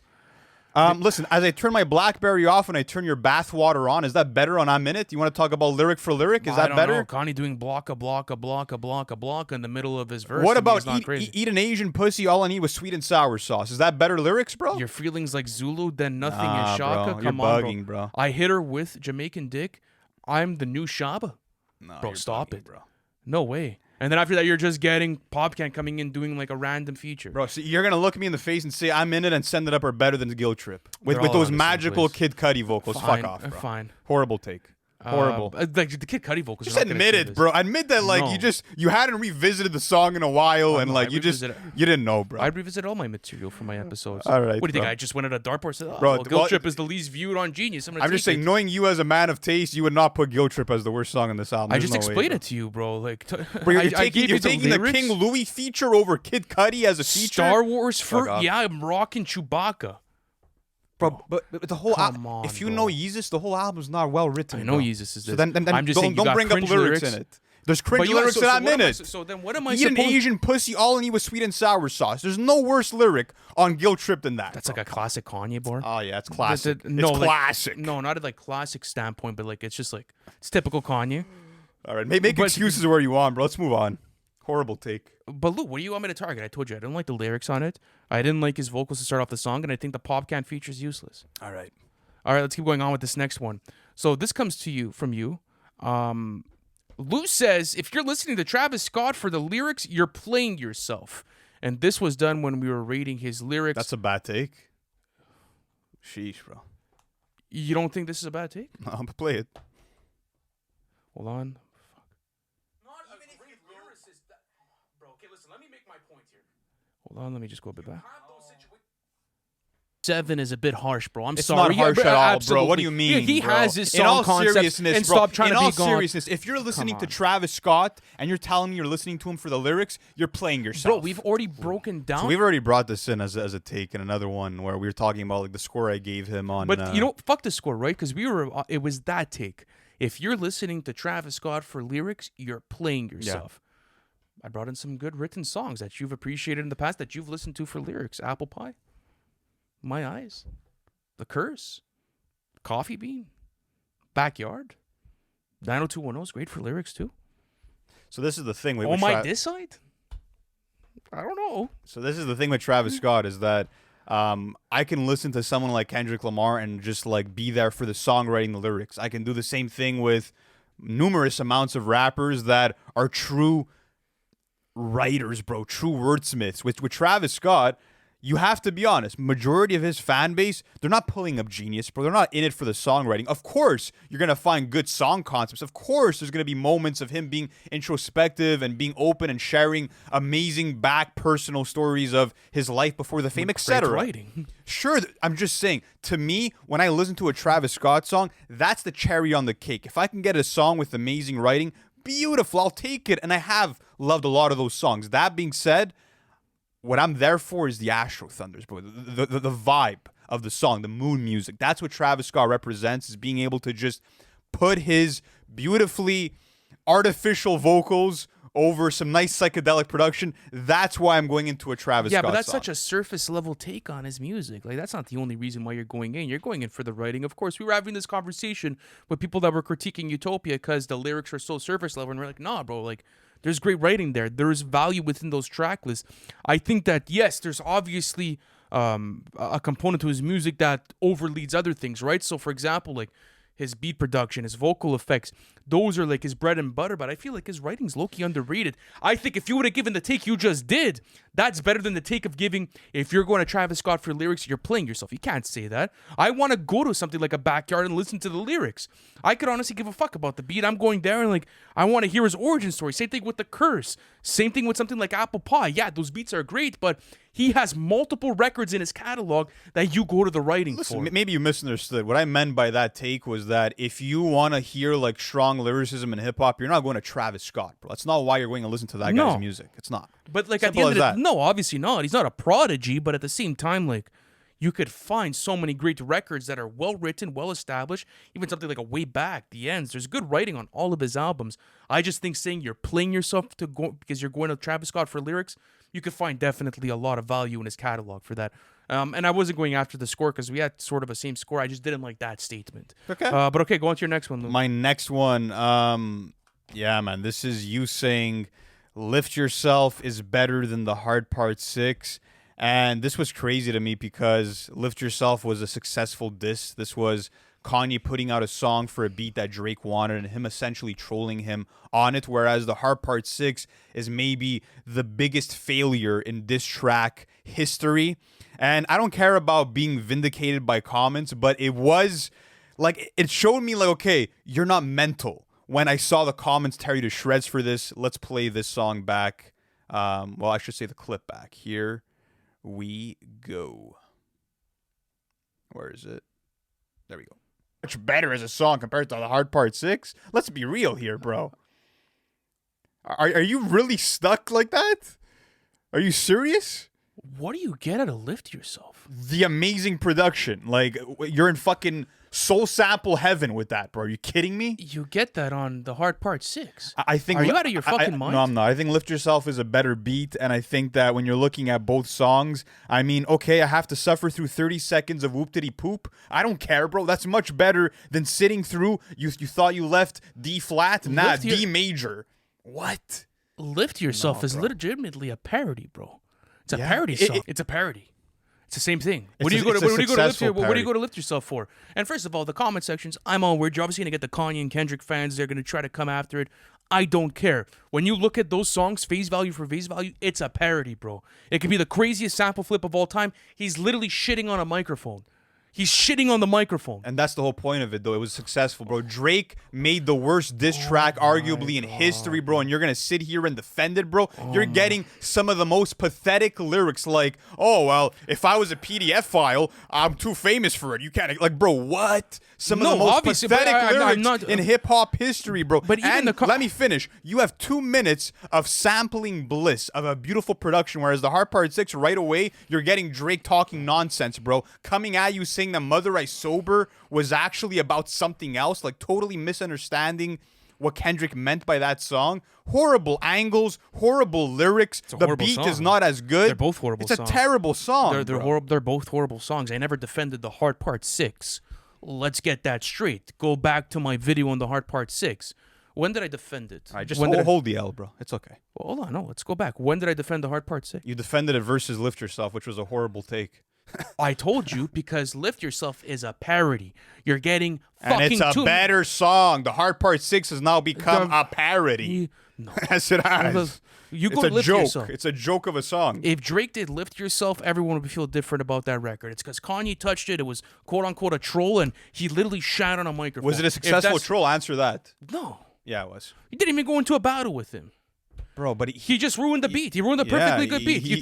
[SPEAKER 1] Listen, as I turn my BlackBerry off and I turn your bathwater on, is that better on I'm In It? You want to talk about lyric for lyric? Is
[SPEAKER 2] I
[SPEAKER 1] that
[SPEAKER 2] don't
[SPEAKER 1] better?
[SPEAKER 2] know. Kanye doing block in the middle of his verse.
[SPEAKER 1] What
[SPEAKER 2] to me
[SPEAKER 1] about
[SPEAKER 2] is not crazy?
[SPEAKER 1] eat an Asian pussy? All I need was sweet and sour sauce. Is that better lyrics, bro?
[SPEAKER 2] Your feelings like Zulu, then nothing
[SPEAKER 1] Nah,
[SPEAKER 2] is Shaka.
[SPEAKER 1] bro.
[SPEAKER 2] Come
[SPEAKER 1] You're
[SPEAKER 2] on,
[SPEAKER 1] bugging, bro.
[SPEAKER 2] I hit her with Jamaican dick. I'm the new Shaba.
[SPEAKER 1] No,
[SPEAKER 2] Bro,
[SPEAKER 1] you're
[SPEAKER 2] stop
[SPEAKER 1] bugging,
[SPEAKER 2] it.
[SPEAKER 1] bro.
[SPEAKER 2] No way. And then after that, you're just getting Popcan coming in doing like a random feature.
[SPEAKER 1] Bro, so you're gonna look me in the face and say I'm In It and Send It Up are better than Guilt Trip with
[SPEAKER 2] They're
[SPEAKER 1] with
[SPEAKER 2] all
[SPEAKER 1] those
[SPEAKER 2] around the same
[SPEAKER 1] magical
[SPEAKER 2] place.
[SPEAKER 1] Kid Cudi vocals.
[SPEAKER 2] Fine,
[SPEAKER 1] Fuck off, bro.
[SPEAKER 2] fine.
[SPEAKER 1] Horrible take. Horrible.
[SPEAKER 2] Like the Kid Cudi vocals.
[SPEAKER 1] Just
[SPEAKER 2] are not gonna
[SPEAKER 1] admit
[SPEAKER 2] do
[SPEAKER 1] it,
[SPEAKER 2] this.
[SPEAKER 1] bro. Admit that, like,
[SPEAKER 2] No.
[SPEAKER 1] you hadn't revisited the song in a while, and
[SPEAKER 2] no,
[SPEAKER 1] like
[SPEAKER 2] I
[SPEAKER 1] you
[SPEAKER 2] revisited-
[SPEAKER 1] didn't know, bro.
[SPEAKER 2] I revisit all my material for my episodes.
[SPEAKER 1] All right,
[SPEAKER 2] What do you think?
[SPEAKER 1] bro.
[SPEAKER 2] I just went at a dartboard and said, oh,
[SPEAKER 1] Bro,
[SPEAKER 2] well, Guilt
[SPEAKER 1] well,
[SPEAKER 2] Trip is the least viewed on Genius.
[SPEAKER 1] I'm just saying, knowing you as a man of taste, you would not put Guilt Trip as the worst song on this album.
[SPEAKER 2] I
[SPEAKER 1] There's
[SPEAKER 2] just
[SPEAKER 1] no way,
[SPEAKER 2] explained
[SPEAKER 1] bro.
[SPEAKER 2] it to you, bro. Like,
[SPEAKER 1] Bro, you're
[SPEAKER 2] I
[SPEAKER 1] taking,
[SPEAKER 2] gave
[SPEAKER 1] you're
[SPEAKER 2] you the
[SPEAKER 1] taking the
[SPEAKER 2] lyrics.
[SPEAKER 1] King Louis feature over Kid Cudi as a feature.
[SPEAKER 2] Star Wars
[SPEAKER 1] Fuck
[SPEAKER 2] for
[SPEAKER 1] off.
[SPEAKER 2] yeah, I'm rocking Chewbacca.
[SPEAKER 1] Bro, but the whole
[SPEAKER 2] Come on,
[SPEAKER 1] if you
[SPEAKER 2] bro.
[SPEAKER 1] know Yeezus, the whole album's not well written.
[SPEAKER 2] I know
[SPEAKER 1] bro.
[SPEAKER 2] Yeezus is
[SPEAKER 1] So
[SPEAKER 2] this.
[SPEAKER 1] then
[SPEAKER 2] I'm just saying you
[SPEAKER 1] don't
[SPEAKER 2] got
[SPEAKER 1] bring up
[SPEAKER 2] cringe
[SPEAKER 1] lyrics
[SPEAKER 2] lyrics.
[SPEAKER 1] in it. There's cringe lyrics that I'm in it.
[SPEAKER 2] So then what am I
[SPEAKER 1] Eat an
[SPEAKER 2] supposed?
[SPEAKER 1] Asian pussy, all I need was sweet and sour sauce. There's no worse lyric on Guilt Trip than that.
[SPEAKER 2] That's like a classic Kanye bar.
[SPEAKER 1] Oh yeah, it's classic.
[SPEAKER 2] No,
[SPEAKER 1] it's
[SPEAKER 2] like-
[SPEAKER 1] classic.
[SPEAKER 2] No, not at like classic standpoint, but like it's just like it's typical Kanye.
[SPEAKER 1] All right, make
[SPEAKER 2] But-
[SPEAKER 1] excuses where you want, bro. Let's move on. Horrible take.
[SPEAKER 2] But Lou, what do you want me to target? I told you I didn't like the lyrics on it. I didn't like his vocals to start off the song, and I think the pop can feature is useless.
[SPEAKER 1] All right.
[SPEAKER 2] All right, let's keep going on with this next one. So this comes to you from you. Lou says, if you're listening to Travis Scott for the lyrics, you're playing yourself. And this was done when we were rating his lyrics.
[SPEAKER 1] That's a bad take. Sheesh, bro.
[SPEAKER 2] You don't think this is a bad take?
[SPEAKER 1] I'm gonna play it.
[SPEAKER 2] Hold on. Fuck. Not even if your lyricist. Bro, okay, listen, let me make my point here. Hold on, let me just go a bit back. 7 is a bit harsh, bro. I'm
[SPEAKER 1] It's
[SPEAKER 2] sorry.
[SPEAKER 1] not harsh at all,
[SPEAKER 2] absolutely.
[SPEAKER 1] bro. What do you mean?
[SPEAKER 2] He
[SPEAKER 1] bro?
[SPEAKER 2] has his
[SPEAKER 1] In all
[SPEAKER 2] song concept
[SPEAKER 1] seriousness,
[SPEAKER 2] and
[SPEAKER 1] bro,
[SPEAKER 2] stop trying
[SPEAKER 1] in
[SPEAKER 2] to
[SPEAKER 1] all
[SPEAKER 2] be gone.
[SPEAKER 1] seriousness, if you're listening
[SPEAKER 2] Come
[SPEAKER 1] to
[SPEAKER 2] on.
[SPEAKER 1] Travis Scott and you're telling me you're listening to him for the lyrics, you're playing yourself.
[SPEAKER 2] Bro, we've already broken down.
[SPEAKER 1] So we've already brought this in as a take in another one where we were talking about like the score I gave him on.
[SPEAKER 2] But you know, fuck the score, right? Because we were. It was that take. If you're listening to Travis Scott for lyrics, you're playing yourself. I brought in some good written songs that you've appreciated in the past that you've listened to for lyrics. Apple Pie, My Eyes, The Curse, Coffee Bean, Backyard, 90210 is great for lyrics too.
[SPEAKER 1] So this is the thing.
[SPEAKER 2] Oh my, this side? I don't know.
[SPEAKER 1] So this is the thing with Travis Scott is that I can listen to someone like Kendrick Lamar and just like be there for the songwriting, the lyrics. I can do the same thing with numerous amounts of rappers that are true writers, bro, true wordsmiths. With Travis Scott, you have to be honest. Majority of his fan base, they're not pulling up genius, bro. They're not in it for the songwriting. Of course, you're going to find good song concepts. Of course, there's going to be moments of him being introspective and being open and sharing amazing back personal stories of his life before the fame, etc.
[SPEAKER 2] Writing.
[SPEAKER 1] Sure, I'm just saying, to me, when I listen to a Travis Scott song, that's the cherry on the cake. If I can get a song with amazing writing, beautiful, I'll take it. And I have loved a lot of those songs. That being said, what I'm there for is the Astro Thunders, bro. The vibe of the song, the mood music. That's what Travis Scott represents, is being able to just put his beautifully artificial vocals over some nice psychedelic production. That's why I'm going into a Travis Scott
[SPEAKER 2] Yeah, but that's
[SPEAKER 1] song.
[SPEAKER 2] such a surface level take on his music. Like, that's not the only reason why you're going in. You're going in for the writing. Of course, we were having this conversation with people that were critiquing Utopia because the lyrics are so surface level, and we're like, nah, bro, like, there's great writing there. There's value within those track lists. I think that, yes, there's obviously a component to his music that overleads other things, right? So, for example, like, his beat production, his vocal effects, those are like his bread and butter, but I feel like his writing's low-key underrated. I think if you would have given the take you just did, that's better than the take of giving, if you're going to Travis Scott for lyrics, you're playing yourself. You can't say that. I want to go to something like a Backyard and listen to the lyrics. I could honestly give a fuck about the beat. I'm going there and like, I want to hear his origin story. Same thing with The Curse. Same thing with something like Apple Pie. Yeah, those beats are great, but he has multiple records in his catalog that you go to the writing
[SPEAKER 1] Listen,
[SPEAKER 2] for.
[SPEAKER 1] maybe you misunderstood. What I meant by that take was that if you want to hear like strong lyricism in hip hop, you're not going to Travis Scott, bro. That's not why you're going to listen to that guy's music. It's not.
[SPEAKER 2] But like
[SPEAKER 1] Simple
[SPEAKER 2] at the end
[SPEAKER 1] as
[SPEAKER 2] of
[SPEAKER 1] that.
[SPEAKER 2] no, obviously not. He's not a prodigy, but at the same time, like, you could find so many great records that are well written, well established. Even something like a Way Back, The Ends. There's good writing on all of his albums. I just think saying you're playing yourself to go because you're going to Travis Scott for lyrics, you could find definitely a lot of value in his catalog for that. And I wasn't going after the score because we had sort of a same score. I just didn't like that statement.
[SPEAKER 1] Okay.
[SPEAKER 2] But okay, go on to your next one, Lou.
[SPEAKER 1] My next one, yeah, man, this is you saying Lift Yourself is better than the Hard Part 6. And this was crazy to me because Lift Yourself was a successful diss. This was Kanye putting out a song for a beat that Drake wanted and him essentially trolling him on it. Whereas the Hard Part 6 is maybe the biggest failure in diss track history. And I don't care about being vindicated by comments, but it was like, it showed me like, okay, you're not mental. When I saw the comments tear you to shreds for this, let's play this song back. Well, I should say the clip back. Here we go. Where is it? There we go. Much better as a song compared to the Hard Part 6. Let's be real here, bro. Are you really stuck like that? Are you serious?
[SPEAKER 2] What do you get out of Lift Yourself?
[SPEAKER 1] The amazing production. Like, you're in fucking soul sample heaven with that, bro. Are you kidding me?
[SPEAKER 2] You get that on the Hard Part 6.
[SPEAKER 1] I think.
[SPEAKER 2] Are you out of your fucking mind?
[SPEAKER 1] No, I'm not. I think Lift Yourself is a better beat, and I think that when you're looking at both songs, I mean, okay, I have to suffer through 30 seconds of whoop-diddy poop. I don't care, bro. That's much better than sitting through. You thought you left D flat, nah, D major. What?
[SPEAKER 2] Lift Yourself is legitimately a parody, bro. It's a parody song. It's a parody. It's the same thing.
[SPEAKER 1] It's
[SPEAKER 2] What do
[SPEAKER 1] a-
[SPEAKER 2] you go to?
[SPEAKER 1] it's a
[SPEAKER 2] What do you go to lift?
[SPEAKER 1] successful
[SPEAKER 2] What do
[SPEAKER 1] parody.
[SPEAKER 2] you go to lift yourself for? And first of all, the comment sections, I'm all weird. You're obviously gonna get the Kanye and Kendrick fans. They're gonna try to come after it. I don't care. When you look at those songs, face value for face value, it's a parody, bro. It could be the craziest sample flip of all time. He's literally shitting on a microphone. He's shitting on the microphone.
[SPEAKER 1] And that's the whole point of it, though. It was successful, bro. Drake made the worst diss track, arguably, in history, bro. And you're going to sit here and defend it, bro? You're getting some of the most pathetic lyrics like, oh, well, if I was a PDF file, I'm too famous for it. You can't, like, bro, what? Some of the most
[SPEAKER 2] obviously, but
[SPEAKER 1] pathetic
[SPEAKER 2] I'm
[SPEAKER 1] lyrics
[SPEAKER 2] not-
[SPEAKER 1] in hip-hop history, bro.
[SPEAKER 2] But even
[SPEAKER 1] and let me finish. You have 2 minutes of sampling bliss, of a beautiful production, whereas the Hard Part 6, right away, you're getting Drake talking nonsense, bro. Coming at you saying that Mother I Sober was actually about something else, like totally misunderstanding what Kendrick meant by that song. Horrible angles, horrible lyrics.
[SPEAKER 2] a
[SPEAKER 1] The
[SPEAKER 2] horrible
[SPEAKER 1] beat
[SPEAKER 2] song.
[SPEAKER 1] is not as good.
[SPEAKER 2] They're both horrible
[SPEAKER 1] It's a
[SPEAKER 2] songs.
[SPEAKER 1] terrible song.
[SPEAKER 2] They're
[SPEAKER 1] bro.
[SPEAKER 2] horrible. They're both horrible songs. I never defended the Hard Part 6. Let's get that straight. Go back to my video on the Hard Part 6. When did I defend it?
[SPEAKER 1] All right, just
[SPEAKER 2] when did
[SPEAKER 1] hold the L, bro. It's okay.
[SPEAKER 2] Well, hold on. No, let's go back. When did I defend the Hard Part 6?
[SPEAKER 1] You defended it versus Lift Yourself, which was a horrible take.
[SPEAKER 2] I told you because Lift Yourself is a parody. You're getting
[SPEAKER 1] And
[SPEAKER 2] fucking
[SPEAKER 1] it's a better song. The Hard Part 6 has now become a parody.
[SPEAKER 2] No.
[SPEAKER 1] Yes, it has.
[SPEAKER 2] You go
[SPEAKER 1] It's a
[SPEAKER 2] Lift
[SPEAKER 1] joke.
[SPEAKER 2] Yourself.
[SPEAKER 1] It's a joke of a song.
[SPEAKER 2] If Drake did Lift Yourself, everyone would feel different about that record. It's because Kanye touched it. It was quote unquote a troll, and he literally shat on a microphone.
[SPEAKER 1] Was it a
[SPEAKER 2] If
[SPEAKER 1] successful
[SPEAKER 2] that's-
[SPEAKER 1] troll? Answer that.
[SPEAKER 2] No.
[SPEAKER 1] Yeah, it was.
[SPEAKER 2] He didn't even go into a battle with him.
[SPEAKER 1] Bro, but
[SPEAKER 2] He just ruined the beat. He ruined a
[SPEAKER 1] yeah,
[SPEAKER 2] perfectly good beat. You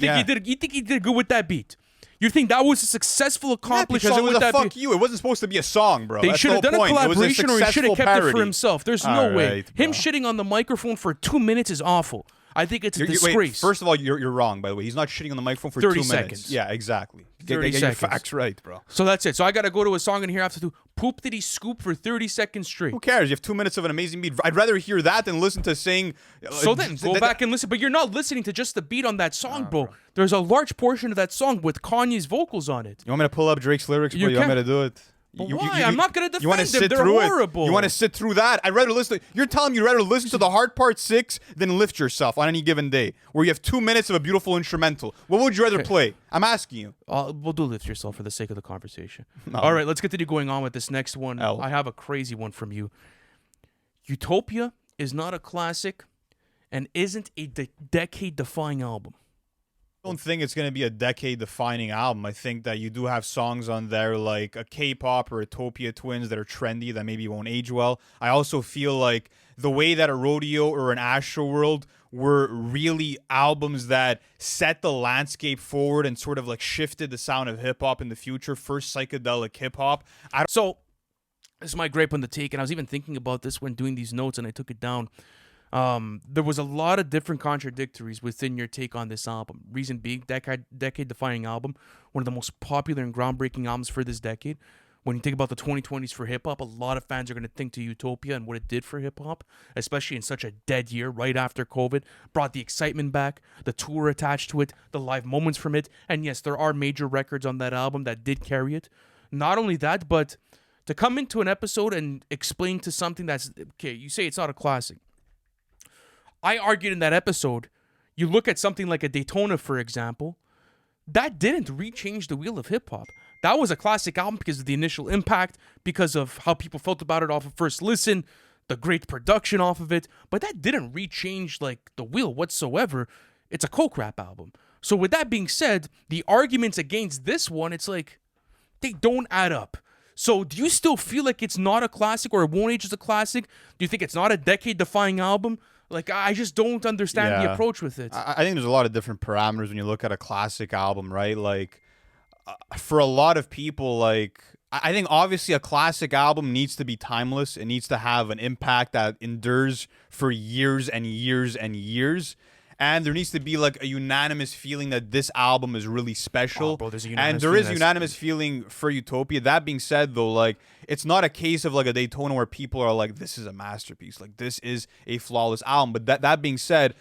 [SPEAKER 2] think he did good with that beat? You think that was a successful, accomplished
[SPEAKER 1] because
[SPEAKER 2] song
[SPEAKER 1] it was
[SPEAKER 2] with
[SPEAKER 1] a
[SPEAKER 2] that
[SPEAKER 1] fuck
[SPEAKER 2] beat?
[SPEAKER 1] you. It wasn't supposed to be a song, bro.
[SPEAKER 2] They
[SPEAKER 1] That's
[SPEAKER 2] should
[SPEAKER 1] the
[SPEAKER 2] have done
[SPEAKER 1] whole
[SPEAKER 2] a
[SPEAKER 1] point. It was
[SPEAKER 2] collaboration, or he should have
[SPEAKER 1] successful
[SPEAKER 2] kept it for
[SPEAKER 1] parody.
[SPEAKER 2] himself. There's
[SPEAKER 1] All
[SPEAKER 2] no way.
[SPEAKER 1] right,
[SPEAKER 2] Him
[SPEAKER 1] bro.
[SPEAKER 2] shitting on the microphone for 2 minutes is awful. I think it's a
[SPEAKER 1] Wait,
[SPEAKER 2] disgrace.
[SPEAKER 1] first of all, you're wrong, by the way. He's not shitting on the microphone for
[SPEAKER 2] 30
[SPEAKER 1] 2 minutes.
[SPEAKER 2] seconds.
[SPEAKER 1] Yeah, exactly.
[SPEAKER 2] 30
[SPEAKER 1] Get your
[SPEAKER 2] seconds.
[SPEAKER 1] facts right, bro.
[SPEAKER 2] So that's it. So I got to go to a song in here after to poop did he scoop for 30 seconds straight.
[SPEAKER 1] Who cares? You have 2 minutes of an amazing beat. I'd rather hear that than listen to sing.
[SPEAKER 2] So then go back and listen. But you're not listening to just the beat on that song, bro. There's a large portion of that song with Kanye's vocals on it.
[SPEAKER 1] You want me to pull up Drake's lyrics, bro?
[SPEAKER 2] You
[SPEAKER 1] You want me
[SPEAKER 2] can.
[SPEAKER 1] to do it?
[SPEAKER 2] But why? I'm not gonna
[SPEAKER 1] You want to
[SPEAKER 2] defend them.
[SPEAKER 1] sit
[SPEAKER 2] They're
[SPEAKER 1] through
[SPEAKER 2] horrible.
[SPEAKER 1] it? You want to sit through that? I'd rather listen. You're telling me you'd rather listen to the Hard Part 6 than Lift Yourself on any given day, where you have 2 minutes of a beautiful instrumental. What would you rather play? I'm asking you.
[SPEAKER 2] We'll do Lift Yourself for the sake of the conversation. All right, let's continue going on with this next one.
[SPEAKER 1] L.
[SPEAKER 2] I have a crazy one from you. Utopia is not a classic and isn't a decade-defying album.
[SPEAKER 1] I don't think it's going to be a decade-defining album. I think that you do have songs on there like a K-pop or Utopia Twins that are trendy that maybe won't age well. I also feel like the way that a Rodeo or an Astroworld were really albums that set the landscape forward and sort of like shifted the sound of hip-hop in the future. First psychedelic hip-hop.
[SPEAKER 2] So, this is my gripe on the take, and I was even thinking about this when doing these notes, and I took it down. There was a lot of different contradictories within your take on this album. Reason being, decade-defining album, one of the most popular and groundbreaking albums for this decade. When you think about the 2020s for hip-hop, a lot of fans are going to think to Utopia and what it did for hip-hop, especially in such a dead year right after COVID. Brought the excitement back, the tour attached to it, the live moments from it. And yes, there are major records on that album that did carry it. Not only that, but to come into an episode and explain to something that's, okay, you say it's not a classic. I argued in that episode, you look at something like a Daytona, for example, that didn't re-change the wheel of hip-hop. That was a classic album because of the initial impact, because of how people felt about it off of first listen, the great production off of it, but that didn't re-change like the wheel whatsoever. It's a coke rap album. So with that being said, the arguments against this one, it's like, they don't add up. So do you still feel like it's not a classic or it won't age as a classic? Do you think it's not a decade-defying album? Like, I just don't understand the approach with it.
[SPEAKER 1] I think there's a lot of different parameters when you look at a classic album, right? Like, for a lot of people, like, I think obviously a classic album needs to be timeless. It needs to have an impact that endures for years and years and years. And there needs to be like a unanimous feeling that this album is really special.
[SPEAKER 2] Oh, bro, there's a
[SPEAKER 1] and
[SPEAKER 2] unanimous
[SPEAKER 1] there
[SPEAKER 2] feeling
[SPEAKER 1] is
[SPEAKER 2] that's-
[SPEAKER 1] unanimous feeling for Utopia. That being said, though, like, it's not a case of like a Daytona where people are like, this is a masterpiece. Like, this is a flawless album. But that being said,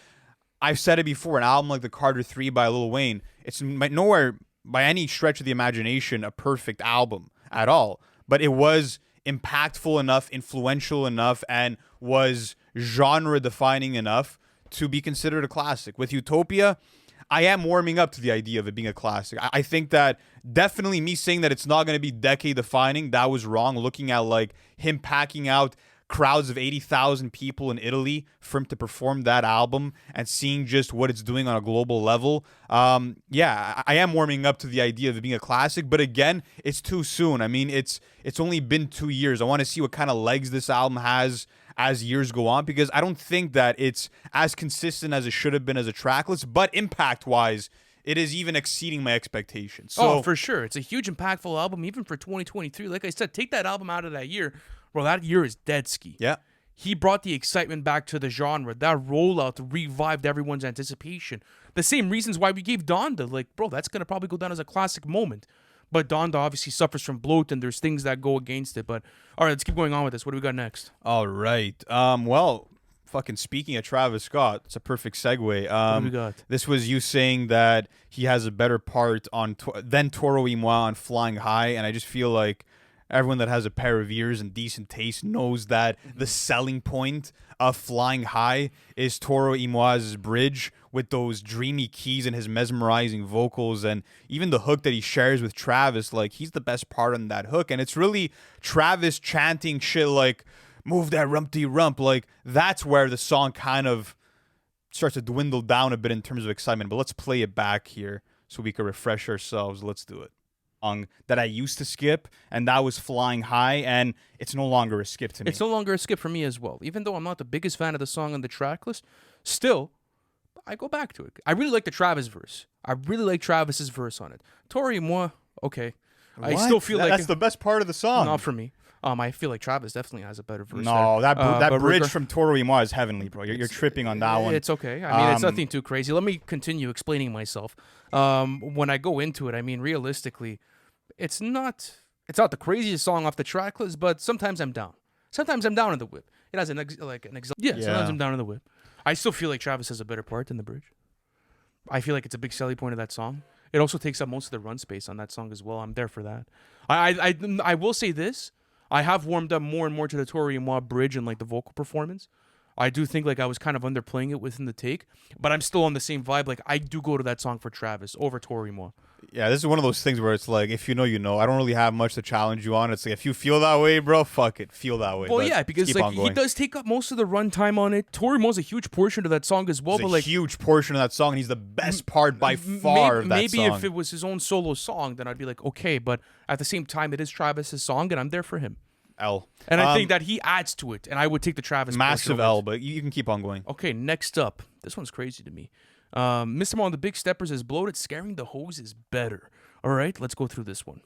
[SPEAKER 1] I've said it before, an album like the Carter 3 by Lil Wayne, it's nowhere by any stretch of the imagination a perfect album at all. But it was impactful enough, influential enough, and was genre-defining enough to be considered a classic. With Utopia, I am warming up to the idea of it being a classic. I think that definitely me saying that it's not going to be decade defining, that was wrong. Looking at like him packing out crowds of 80,000 people in Italy for him to perform that album and seeing just what it's doing on a global level. Yeah, I am warming up to the idea of it being a classic, but again, it's too soon. I mean, it's only been 2 years. I want to see what kind of legs this album has as years go on, because I don't think that it's as consistent as it should have been as a track list, but impact-wise, it is even exceeding my expectations. So,
[SPEAKER 2] for sure. It's a huge, impactful album, even for 2023. Like I said, take that album out of that year. Bro, that year is dead ski.
[SPEAKER 1] yeah.
[SPEAKER 2] He brought the excitement back to the genre. That rollout revived everyone's anticipation. The same reasons why we gave Donda. Like, bro, that's going to probably go down as a classic moment. But Donda obviously suffers from bloat, and there's things that go against it. But, all right, let's keep going on with this. What do we got next?
[SPEAKER 1] All right. Well, fucking speaking of Travis Scott, it's a perfect segue.
[SPEAKER 2] What do we got?
[SPEAKER 1] This was you saying that he has a better part on than Toro y Moi on Flying High, and I just feel like everyone that has a pair of ears and decent taste knows that the selling point of Flying High is Toro y Moi's bridge with those dreamy keys and his mesmerizing vocals, and even the hook that he shares with Travis. Like, he's the best part on that hook, and it's really Travis chanting shit like, move that rumpty rump. Like, that's where the song kind of starts to dwindle down a bit in terms of excitement. But let's play it back here so we can refresh ourselves. Let's do it. Song that I used to skip, and that was Flying High, and it's no longer a skip to me.
[SPEAKER 2] It's no longer a skip for me as well. Even though I'm not the biggest fan of the song on the track list, still, I go back to it. I really like the Travis verse. I really like Travis's verse on it. Tori and Moi, okay. I
[SPEAKER 1] What?
[SPEAKER 2] still feel like
[SPEAKER 1] that's the best part of the song.
[SPEAKER 2] not for me. I feel like Travis definitely has a better verse.
[SPEAKER 1] No,
[SPEAKER 2] there.
[SPEAKER 1] that bridge from Toro y Moi is heavenly, bro. You're tripping on that one.
[SPEAKER 2] It's okay. I mean, it's nothing too crazy. Let me continue explaining myself. When I go into it, I mean, realistically, it's not the craziest song off the track list, but sometimes I'm down. Sometimes I'm down in the whip. It has sometimes I'm down in the whip. I still feel like Travis has a better part than the bridge. I feel like it's a big selling point of that song. It also takes up most of the run space on that song as well. I'm there for that. I will say this. I have warmed up more and more to the Tori and Moi bridge and like the vocal performance. I do think like I was kind of underplaying it within the take, but I'm still on the same vibe. Like, I do go to that song for Travis over Tori and Moi.
[SPEAKER 1] Yeah, this is one of those things where it's like, if you know, you know. I don't really have much to challenge you on. It's like, if you feel that way, bro, fuck it, feel that way.
[SPEAKER 2] Well,
[SPEAKER 1] but
[SPEAKER 2] yeah, because
[SPEAKER 1] keep
[SPEAKER 2] like
[SPEAKER 1] on
[SPEAKER 2] he
[SPEAKER 1] going.
[SPEAKER 2] does take up most of the runtime on it. Tori Mo's a huge portion of that song as well,
[SPEAKER 1] It's
[SPEAKER 2] but
[SPEAKER 1] a
[SPEAKER 2] like
[SPEAKER 1] huge portion of that song, and he's the best part by far of that
[SPEAKER 2] maybe
[SPEAKER 1] song.
[SPEAKER 2] if it was his own solo song, then I'd be like, okay, but at the same time, it is Travis's song, and I'm there for him.
[SPEAKER 1] L.
[SPEAKER 2] And I think that he adds to it, and I would take the Travis
[SPEAKER 1] massive
[SPEAKER 2] portion
[SPEAKER 1] L,
[SPEAKER 2] over it.
[SPEAKER 1] but you can keep on going.
[SPEAKER 2] Okay, next up. This one's crazy to me. Mr. Mo on the Big Steppers is bloated. Scaring the Hose is better. All right, let's go through this one.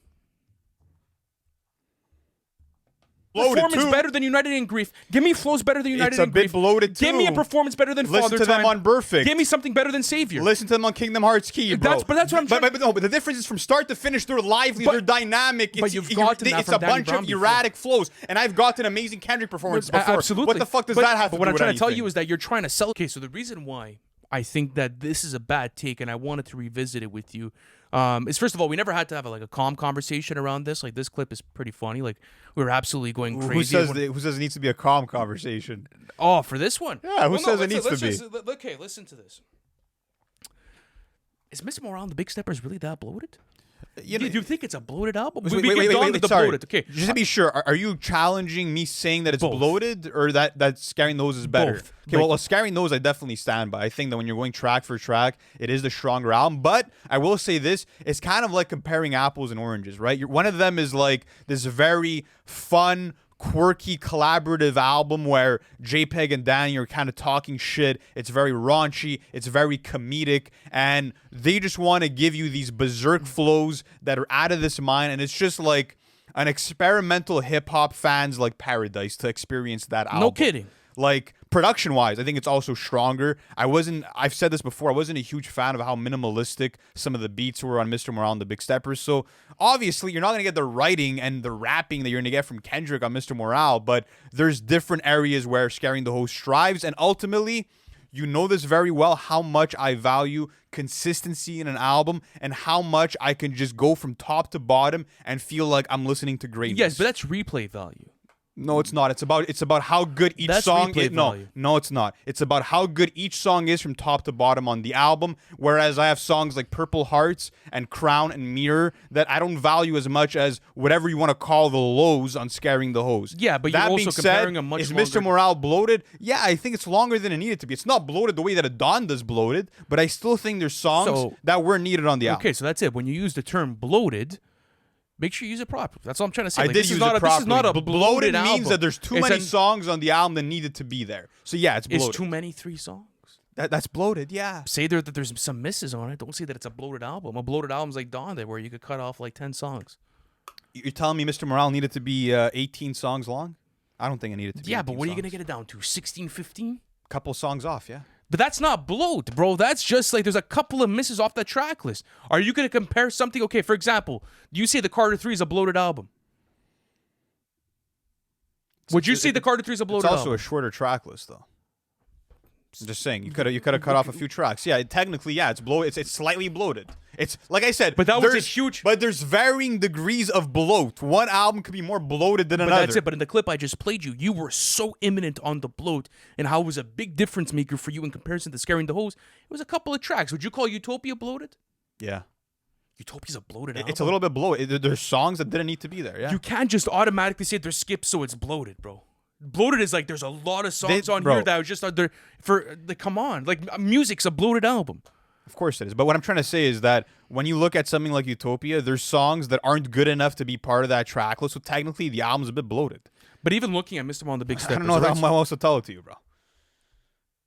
[SPEAKER 1] Bloated
[SPEAKER 2] Performance
[SPEAKER 1] too.
[SPEAKER 2] better than United in Grief. Give me flows better than United
[SPEAKER 1] It's a
[SPEAKER 2] in
[SPEAKER 1] bit
[SPEAKER 2] Grief.
[SPEAKER 1] bloated
[SPEAKER 2] Give me a
[SPEAKER 1] too.
[SPEAKER 2] performance better than
[SPEAKER 1] Listen
[SPEAKER 2] Father
[SPEAKER 1] to
[SPEAKER 2] Time.
[SPEAKER 1] them on Perfect.
[SPEAKER 2] Give me something better than Savior.
[SPEAKER 1] Listen to them on Kingdom Hearts Key, bro.
[SPEAKER 2] But that's what I'm trying.
[SPEAKER 1] But the difference is from start to finish, they're lively,
[SPEAKER 2] But-
[SPEAKER 1] they're dynamic.
[SPEAKER 2] but you've gotten that
[SPEAKER 1] it's
[SPEAKER 2] from
[SPEAKER 1] a
[SPEAKER 2] Danny
[SPEAKER 1] bunch
[SPEAKER 2] Brown
[SPEAKER 1] of
[SPEAKER 2] before.
[SPEAKER 1] erratic flows, and I've gotten amazing Kendrick performances before.
[SPEAKER 2] Absolutely.
[SPEAKER 1] What the fuck does
[SPEAKER 2] But-
[SPEAKER 1] that have to
[SPEAKER 2] But what
[SPEAKER 1] do
[SPEAKER 2] I'm
[SPEAKER 1] with
[SPEAKER 2] trying to tell
[SPEAKER 1] anything?
[SPEAKER 2] you is that you're trying to sell. Okay, so the reason why I think that this is a bad take, and I wanted to revisit it with you, is first of all, we never had to have a calm conversation around this. Like, this clip is pretty funny. Like, we were absolutely going crazy.
[SPEAKER 1] Who says it needs to be a calm conversation?
[SPEAKER 2] Oh, for this one?
[SPEAKER 1] Yeah, who says it needs to be?
[SPEAKER 2] Okay, listen to this. Is Mr. Morale and the Big Steppers really that bloated? Do you think it's a bloated album?
[SPEAKER 1] Wait, sorry.
[SPEAKER 2] Bloated. Okay,
[SPEAKER 1] Just to be sure, are you challenging me saying that it's
[SPEAKER 2] Both.
[SPEAKER 1] bloated, or that Scaring Those is better?
[SPEAKER 2] Both.
[SPEAKER 1] Okay, well, Scaring Those I definitely stand by. I think that when you're going track for track, it is the stronger album. But I will say this, it's kind of like comparing apples and oranges, right? One of them is like this very fun, quirky collaborative album where JPEG and Danny are kind of talking shit. It's very raunchy, it's very comedic, and they just want to give you these berserk flows that are out of this mind, and it's just like an experimental hip-hop fans like paradise to experience that album.
[SPEAKER 2] no kidding.
[SPEAKER 1] Like, production-wise, I think it's also stronger. I've said this before, I wasn't a huge fan of how minimalistic some of the beats were on Mr. Morale and the Big Steppers. So, obviously, you're not going to get the writing and the rapping that you're going to get from Kendrick on Mr. Morale, but there's different areas where Scaring the Host strives, and ultimately, you know this very well, how much I value consistency in an album and how much I can just go from top to bottom and feel like I'm listening to greatness.
[SPEAKER 2] Yes, but that's replay value.
[SPEAKER 1] No, it's not. It's about how good each
[SPEAKER 2] That's
[SPEAKER 1] song
[SPEAKER 2] replay
[SPEAKER 1] is. No,
[SPEAKER 2] value.
[SPEAKER 1] no, it's not. It's about how good each song is from top to bottom on the album. Whereas I have songs like Purple Hearts and Crown and Mirror that I don't value as much as whatever you want to call the lows on Scaring the Hose.
[SPEAKER 2] Yeah, but you're
[SPEAKER 1] that
[SPEAKER 2] also
[SPEAKER 1] being
[SPEAKER 2] comparing
[SPEAKER 1] said,
[SPEAKER 2] a much
[SPEAKER 1] is
[SPEAKER 2] longer-
[SPEAKER 1] Mr. Morale bloated? Yeah, I think it's longer than it needed to be. It's not bloated the way that a Donda's bloated, but I still think there's songs
[SPEAKER 2] So-
[SPEAKER 1] that were needed on the album.
[SPEAKER 2] Okay, so that's it. When you use the term bloated, make sure you use it properly. That's all I'm trying to say.
[SPEAKER 1] I
[SPEAKER 2] Like,
[SPEAKER 1] did
[SPEAKER 2] this
[SPEAKER 1] use
[SPEAKER 2] is not
[SPEAKER 1] it
[SPEAKER 2] a,
[SPEAKER 1] properly.
[SPEAKER 2] This is not a bloated
[SPEAKER 1] means
[SPEAKER 2] album.
[SPEAKER 1] that there's too
[SPEAKER 2] It's
[SPEAKER 1] many
[SPEAKER 2] an-
[SPEAKER 1] songs on the album that needed to be there. So yeah, it's bloated.
[SPEAKER 2] It's too many 3 songs.
[SPEAKER 1] That's bloated, yeah.
[SPEAKER 2] Say there that there's some misses on it. Don't say that it's a bloated album. A bloated album's like Donda, where you could cut off like 10 songs.
[SPEAKER 1] You're telling me Mr. Morale needed to be 18 songs long? I don't think it needed to be.
[SPEAKER 2] Yeah, but
[SPEAKER 1] 18
[SPEAKER 2] what are you going to
[SPEAKER 1] songs.
[SPEAKER 2] get it down to? 16, 15?
[SPEAKER 1] Couple songs off, yeah.
[SPEAKER 2] But that's not bloat, bro. That's just like there's a couple of misses off that track list. Are you going to compare something? Okay, for example, do you say the Carter 3 is a bloated album? Would you say the Carter 3 is a
[SPEAKER 1] It's
[SPEAKER 2] bloated
[SPEAKER 1] also
[SPEAKER 2] album?
[SPEAKER 1] a shorter track list, though. I'm just saying you could have cut off a few tracks. Yeah, technically, yeah, it's slightly bloated. It's like I said,
[SPEAKER 2] But that was a
[SPEAKER 1] there's-
[SPEAKER 2] huge-
[SPEAKER 1] But there's varying degrees of bloat. One album could be more bloated than
[SPEAKER 2] But
[SPEAKER 1] another.
[SPEAKER 2] that's it. But in the clip I just played you were so imminent on the bloat and how it was a big difference maker for you in comparison to Scaring the Hose. It was a couple of tracks. Would you call Utopia bloated?
[SPEAKER 1] Yeah,
[SPEAKER 2] Utopia's a bloated album.
[SPEAKER 1] it's a little bit bloated. There's songs that didn't need to be there. Yeah,
[SPEAKER 2] You can't just automatically say they're skipped, so it's bloated, bro. Bloated is like there's a lot of songs
[SPEAKER 1] They-
[SPEAKER 2] on
[SPEAKER 1] bro.
[SPEAKER 2] here that are just there for like, come on, like music's a bloated album.
[SPEAKER 1] of course it is. But what I'm trying to say is that when you look at something like Utopia, there's songs that aren't good enough to be part of that track list. So technically, the album's a bit bloated.
[SPEAKER 2] But even looking at Mr. on the Big
[SPEAKER 1] I
[SPEAKER 2] Step,
[SPEAKER 1] don't know how I'm supposed to tell it to you, bro.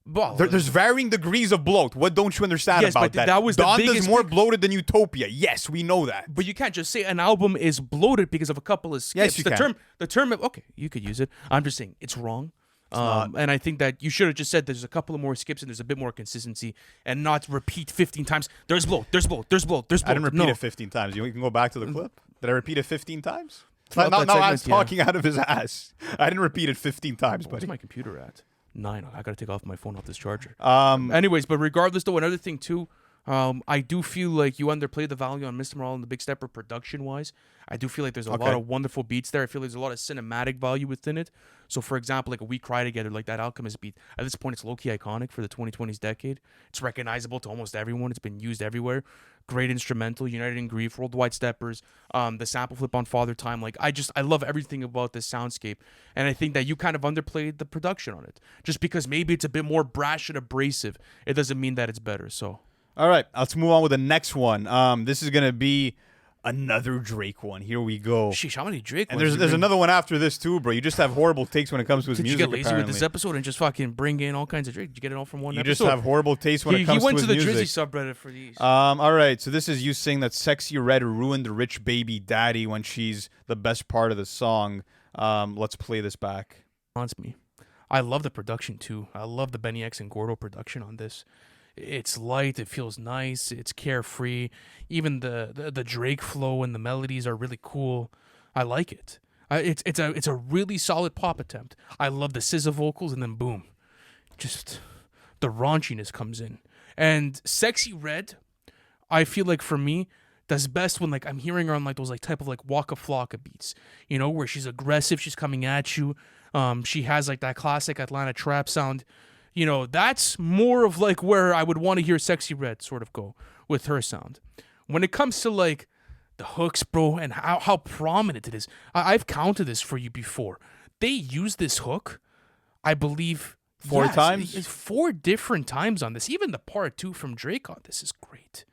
[SPEAKER 2] well,
[SPEAKER 1] There's varying degrees of bloat. What don't you understand
[SPEAKER 2] Yes,
[SPEAKER 1] about
[SPEAKER 2] but
[SPEAKER 1] that?
[SPEAKER 2] that was the
[SPEAKER 1] Donda's
[SPEAKER 2] biggest
[SPEAKER 1] more
[SPEAKER 2] thing.
[SPEAKER 1] bloated than Utopia. Yes, we know that.
[SPEAKER 2] But you can't just say an album is bloated because of a couple of skips.
[SPEAKER 1] Yes, you can.
[SPEAKER 2] The term, okay, you could use it. I'm just saying it's wrong. And I think that you should have just said there's a couple of more skips and there's a bit more consistency and not repeat 15 times. There's bloat, there's bloat, there's bloat, there's bloat.
[SPEAKER 1] I didn't repeat
[SPEAKER 2] No.
[SPEAKER 1] it 15 times. You can go back to the clip. Did I repeat it 15 times?
[SPEAKER 2] Throughout
[SPEAKER 1] Now
[SPEAKER 2] that
[SPEAKER 1] I'm
[SPEAKER 2] segment, yeah.
[SPEAKER 1] talking out of his ass. I didn't repeat it 15 times,
[SPEAKER 2] Where's
[SPEAKER 1] buddy.
[SPEAKER 2] my computer at? 9. I gotta take off my phone off this charger.
[SPEAKER 1] Um,
[SPEAKER 2] Anyways, but regardless, though, another thing too, I do feel like you underplayed the value on Mr. Morale and the Big Stepper production-wise. I do feel like there's a lot
[SPEAKER 1] Okay.
[SPEAKER 2] of wonderful beats there. I feel there's a lot of cinematic value within it. So, for example, like a We Cry Together, like that Alchemist beat, at this point, it's low-key iconic for the 2020s decade. It's recognizable to almost everyone. It's been used everywhere. Great instrumental, United in Grief, Worldwide Steppers, the sample flip on Father Time. Like, I love everything about this soundscape. And I think that you kind of underplayed the production on it. Just because maybe it's a bit more brash and abrasive, it doesn't mean that it's better. So,
[SPEAKER 1] all right, let's move on with the next one. This is going to be another Drake one. Here we go.
[SPEAKER 2] sheesh, how many Drake
[SPEAKER 1] And
[SPEAKER 2] ones
[SPEAKER 1] there's
[SPEAKER 2] you
[SPEAKER 1] there's
[SPEAKER 2] bring?
[SPEAKER 1] anher one after this too, bro. You just have horrible takes when it comes to his
[SPEAKER 2] Did you
[SPEAKER 1] music.
[SPEAKER 2] get lazy
[SPEAKER 1] apparently.
[SPEAKER 2] with this episode and just fucking bring in all kinds of Drake? Did you get it all from one
[SPEAKER 1] You
[SPEAKER 2] episode?
[SPEAKER 1] just have horrible taste when
[SPEAKER 2] he
[SPEAKER 1] it comes
[SPEAKER 2] went
[SPEAKER 1] to
[SPEAKER 2] to
[SPEAKER 1] his
[SPEAKER 2] the
[SPEAKER 1] music.
[SPEAKER 2] Drizzy subreddit for these.
[SPEAKER 1] All right, so this is you saying that Sexy Red ruined the rich baby daddy when she's the best part of the song. Let's play this back.
[SPEAKER 2] Haunts me. I love the production too. I love the Benny X and Gordo production on this. It's light. It feels nice. It's carefree. Even the Drake flow and the melodies are really cool. I like it. It's a really solid pop attempt. I love the SZA vocals and then boom, just the raunchiness comes in. And Sexy Red, I feel like for me, does best when like I'm hearing her on like those like type of like Waka Flocka beats, you know, where she's aggressive, she's coming at you. She has like that classic Atlanta trap sound. You know, that's more of like where I would want to hear Sexy Red sort of go with her sound. When it comes to like the hooks, bro, and how prominent it is, I've counted this for you before. They use this hook, I believe,
[SPEAKER 1] Four
[SPEAKER 2] yes,
[SPEAKER 1] times?
[SPEAKER 2] it's 4 different times on this. Even the part 2 from Drake on this is great.